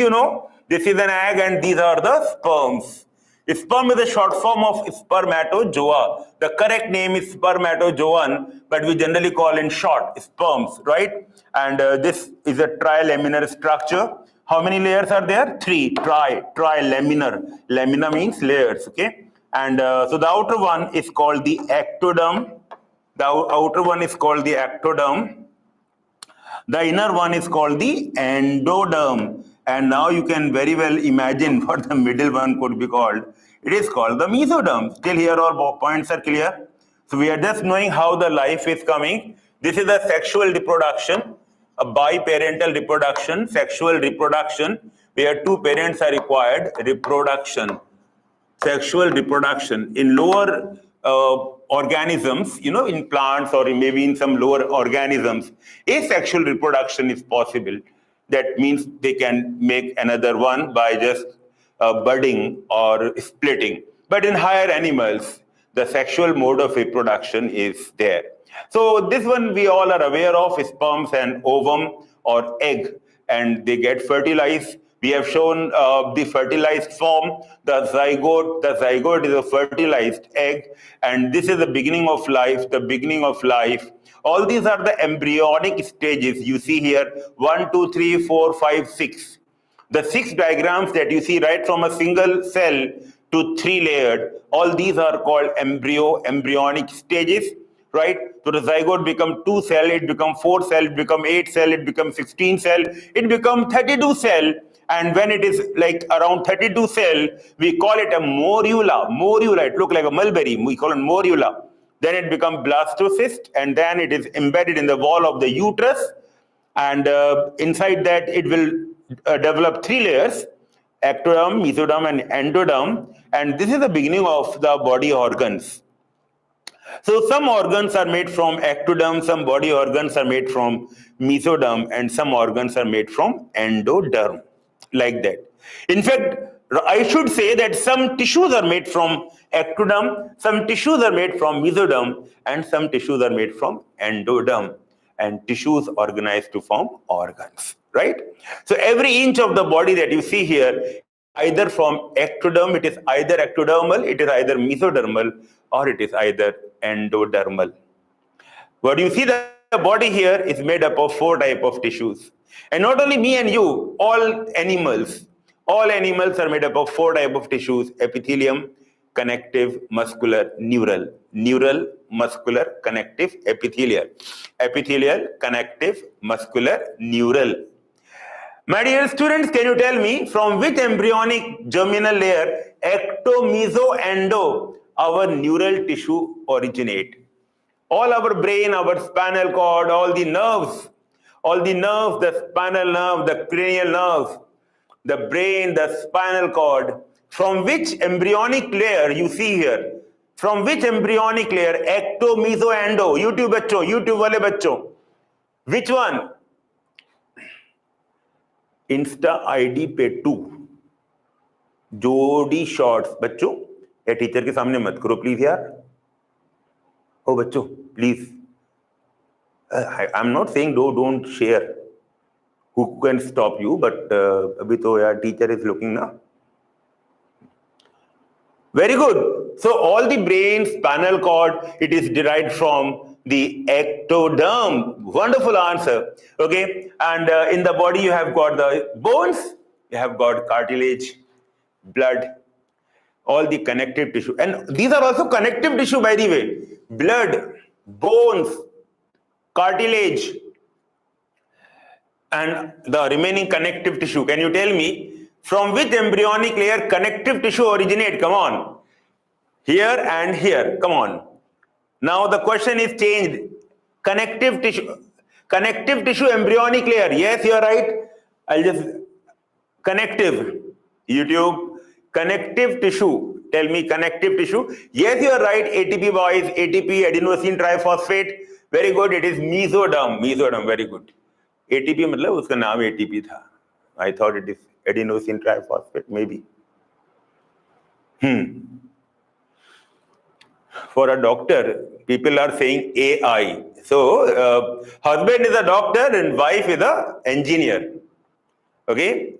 this is an egg and these are the sperms. Sperm is a short form of spermatozoa. The correct name is spermatozoan, but we generally call in short sperms, right? And this is a trilaminar structure. How many layers are there? Three. Trilaminar. Lamina means layers, okay? And so the outer one is called the ectoderm. The inner one is called the endoderm. And now you can very well imagine what the middle one could be called. It is called the mesoderm. Still here all points are clear. So we are just knowing how the life is coming. This is a sexual reproduction, a biparental reproduction, sexual reproduction, where two parents are required. Sexual reproduction in lower organisms, in plants or maybe in some lower organisms, asexual reproduction is possible. That means they can make another one by just budding or splitting. But in higher animals, the sexual mode of reproduction is there. So this one we all are aware of, sperms and ovum or egg, and they get fertilized. We have shown the fertilized form, the zygote. The zygote is a fertilized egg, and this is the beginning of life, All these are the embryonic stages. You see here, 1, 2, 3, 4, 5, 6. The 6 diagrams that you see, right from a single cell to 3-layered, all these are called embryonic stages, right? So the zygote become 2 cell, it become 4 cell, it become 8 cell, it become 16 cell, it become 32 cell. And when it is like around 32 cell, we call it a morula. It looks like a mulberry. We call it morula. Then it becomes blastocyst, and then it is embedded in the wall of the uterus. And inside that, it will develop 3 layers: ectoderm, mesoderm, and endoderm. And this is the beginning of the body organs. So some organs are made from ectoderm, some body organs are made from mesoderm, and some organs are made from endoderm. Like that. In fact, I should say that some tissues are made from ectoderm, some tissues are made from mesoderm, and some tissues are made from endoderm. And tissues organized to form organs, right? So every inch of the body that you see here, either from ectoderm, it is either ectodermal, it is either mesodermal, or it is either endodermal. What you see, the body here is made up of 4 types of tissues. And not only me and you, all animals are made up of 4 types of tissues: epithelium, connective, muscular, neural. Neural, muscular, connective, epithelial. Epithelial, connective, muscular, neural. My dear students, can you tell me from which embryonic germinal layer, ecto, meso, endo, our neural tissue originate? All our brain, our spinal cord, all the nerves, the spinal nerve, the cranial nerve, the brain, the spinal cord, from which embryonic layer you see here? From which embryonic layer? Ecto, meso, endo. YouTube wale bachcho. Which one? Insta ID पे 2 जोड़ी shorts बच्चों ये teacher के सामने मत करो please यार ओ बच्चों please I am not saying don't share who can stop you but अभी तो यार टीचर इज लुकिंग ना Very good. So all the brain, spinal cord, it is derived from the ectoderm. Wonderful answer. Okay. And in the body, you have got the bones, you have got cartilage, blood, all the connective tissue. And these are also connective tissue, by the way. Blood, bones, cartilage, and the remaining connective tissue. Can you tell me from which embryonic layer connective tissue originate? Come on. Here and here. Come on. Now the question is changed. Connective tissue embryonic layer. Yes, you are right. I'll just connective. YouTube. Connective tissue. Tell me connective tissue. Yes, you are right. ATP boys. ATP adenosine triphosphate. Very good. It is mesoderm. Mesoderm. Very good. ATP मतलब उसका नाम ATP था. I thought it is adenosine triphosphate maybe. For a doctor, people are saying AI. So husband is a doctor and wife is a engineer. Okay.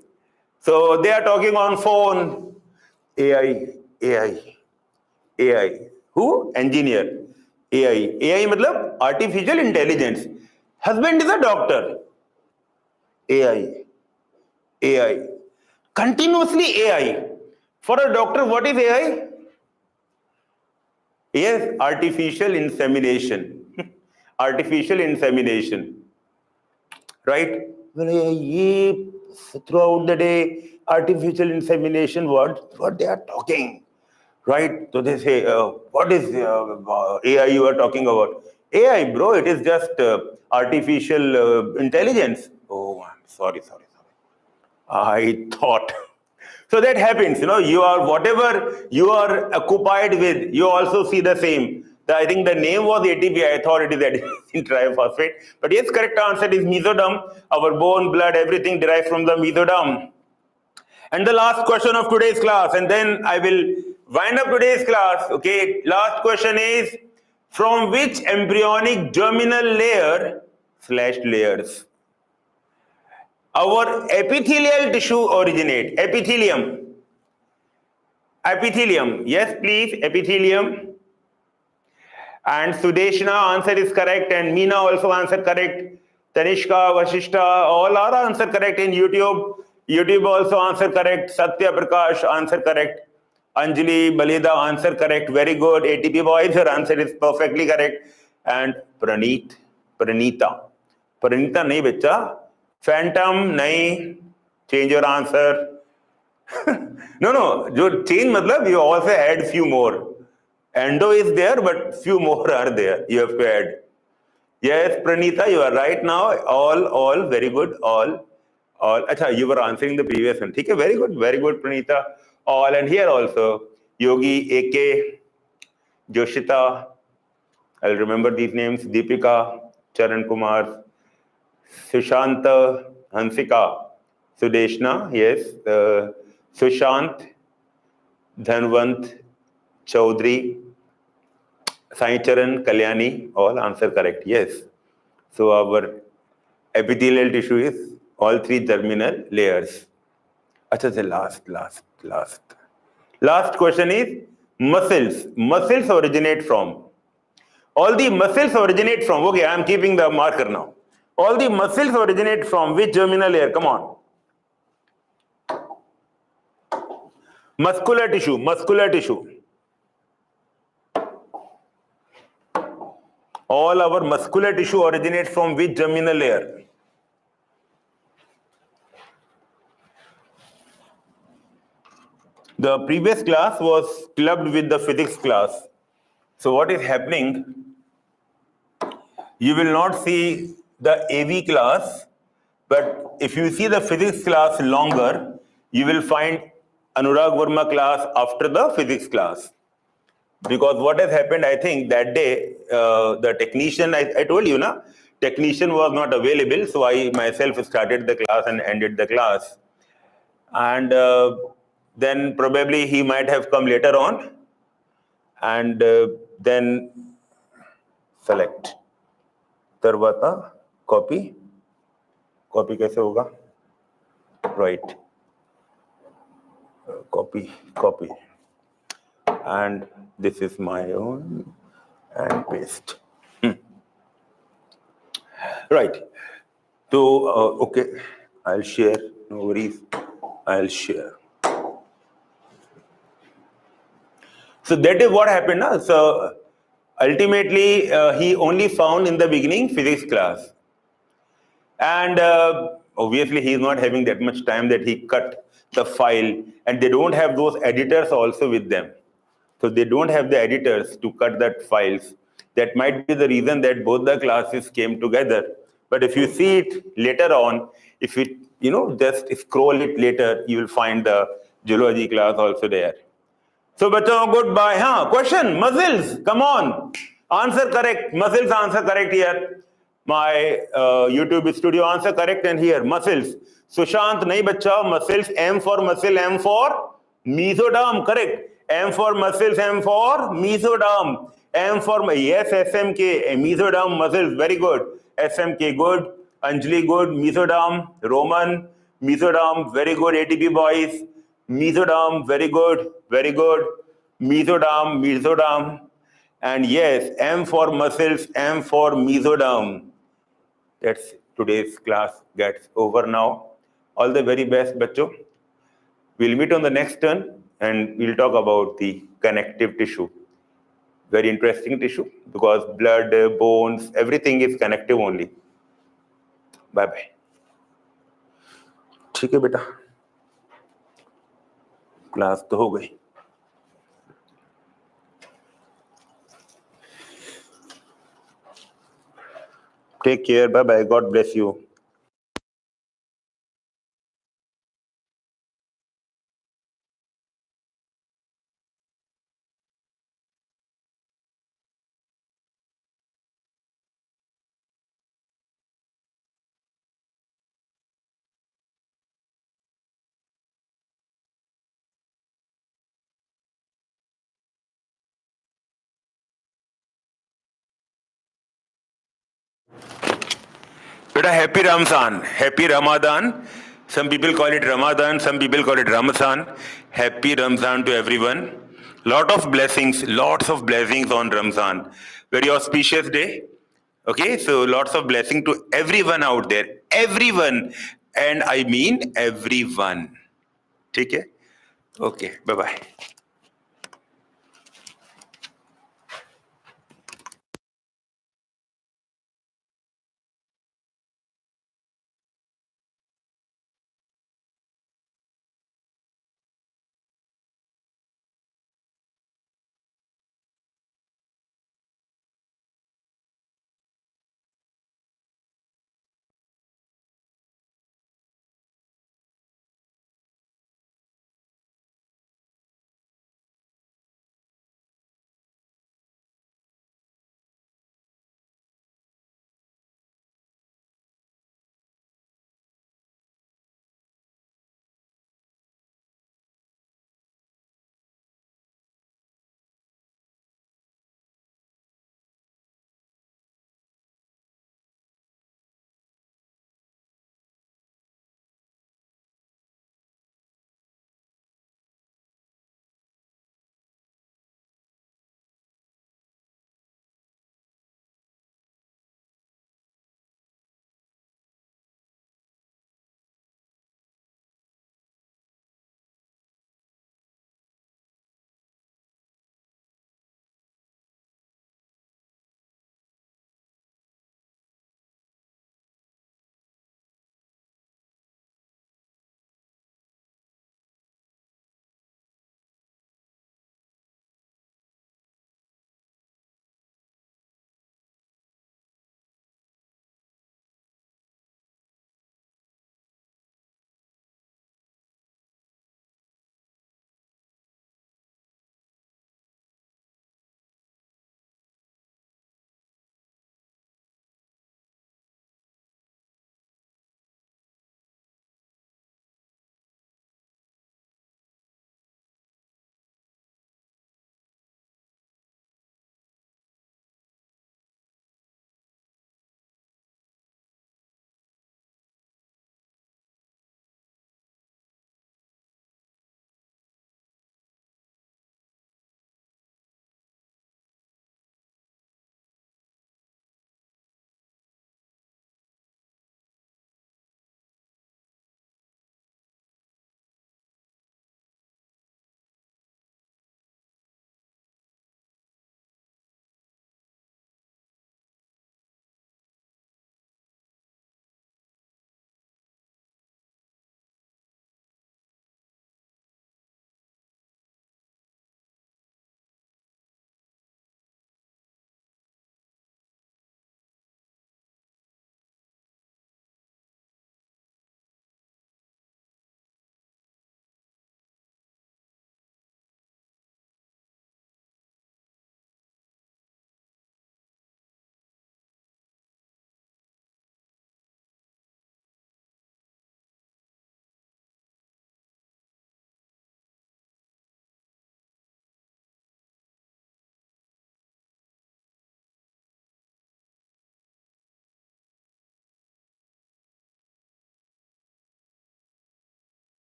So they are talking on phone. AI. Who? Engineer. AI मतलब artificial intelligence. Husband is a doctor. AI. Continuously AI. For a doctor, what is AI? Yes, artificial insemination. Artificial insemination. Right? Throughout the day, artificial insemination, what they are talking. Right? So they say, what is AI you are talking about? AI, bro, it is just artificial intelligence. Oh, I'm sorry. I thought. So that happens, you are whatever you are occupied with, you also see the same. I think the name was ATP, I thought it is adenosine triphosphate. But yes, correct answer is mesoderm. Our bone, blood, everything derives from the mesoderm. And the last question of today's class, and then I will wind up today's class. Okay, last question is, from which embryonic germinal layer/layers our epithelial tissue originate? Epithelium. Yes, please. Epithelium. And Sudeshna answer is correct. And Meena also answer correct. Tanishka, Vashishta, all are answer correct in YouTube. YouTube also answer correct. Satya Prakash answer correct. Anjali, Balida answer correct. Very good. ATP boys, your answer is perfectly correct. And Pranita nahi bacha. Phantom, nahi. Change your answer. No. Jo change matlab you also add few more. Endo is there, but few more are there. You have to add. Yes, Pranita, you are right now. All, very good. All. Acha, you were answering the previous one. Okay, very good, Pranita. All, and here also, Yogi, AK, Joshita. I'll remember these names. Deepika, Charan Kumar, Sushanta, Hansika, Sudeshna, yes, Sushant, Dhanvant, Chaudhary, Sai Charan, Kalyani, all answer correct, yes. So our epithelial tissue is all three germinal layers. Acha, the last question is muscles. Muscles originate from. All the muscles originate from. Okay, I am keeping the marker now. All the muscles originate from which germinal layer? Come on. Muscular tissue. All our muscular tissue originates from which germinal layer? The previous class was clubbed with the physics class. So what is happening? You will not see the AV class, but if you see the physics class longer, you will find Anurag Verma class after the physics class. Because what has happened, I think that day, the technician, I told you, technician was not available. So I myself started the class and ended the class. And then probably he might have come later on. And then select. Tarvata, copy. Copy kaise hoga? Right. Copy. and this is my own, and paste. Right. So, okay, I'll share. No worries. I'll share. So that is what happened. Huh? So ultimately, he only found in the beginning physics class. And obviously, he's not having that much time that he cut the file. And they don't have those editors also with them. So they don't have the editors to cut that files. That might be the reason that both the classes came together. But if you see it later on, if you just scroll it later, you will find the zoology class also there. So, bachcho, goodbye. Question, muscles, come on. Answer correct. Muscles answer correct here. My YouTube studio answer correct and here, muscles. Sushant, nahi bacha, muscles, M for muscle, M for mesoderm, correct. M for muscles, M for mesoderm. M for, yes, SMK, mesoderm muscles, very good. SMK, good. Anjali, good. Mesoderm, Roman, mesoderm, very good. ATP boys. Mesoderm, very good, very good. Mesoderm, mesoderm. And yes, M for muscles, M for mesoderm. That's today's class gets over now. All the very best, bachcho. We'll meet on the next turn and we'll talk about the connective tissue. Very interesting tissue because blood, bones, everything is connective only. Bye-bye. ठीक है बेटा, class तो हो गई. Take care. Bye-bye. God bless you. Beta, happy Ramzan, happy Ramadan. Some people call it Ramadan, some people call it Ramzan. Happy Ramzan to everyone. Lots of blessings on Ramzan. Very auspicious day. Okay, so lots of blessing to everyone out there. Everyone. And I mean everyone. Okay? Okay, bye-bye.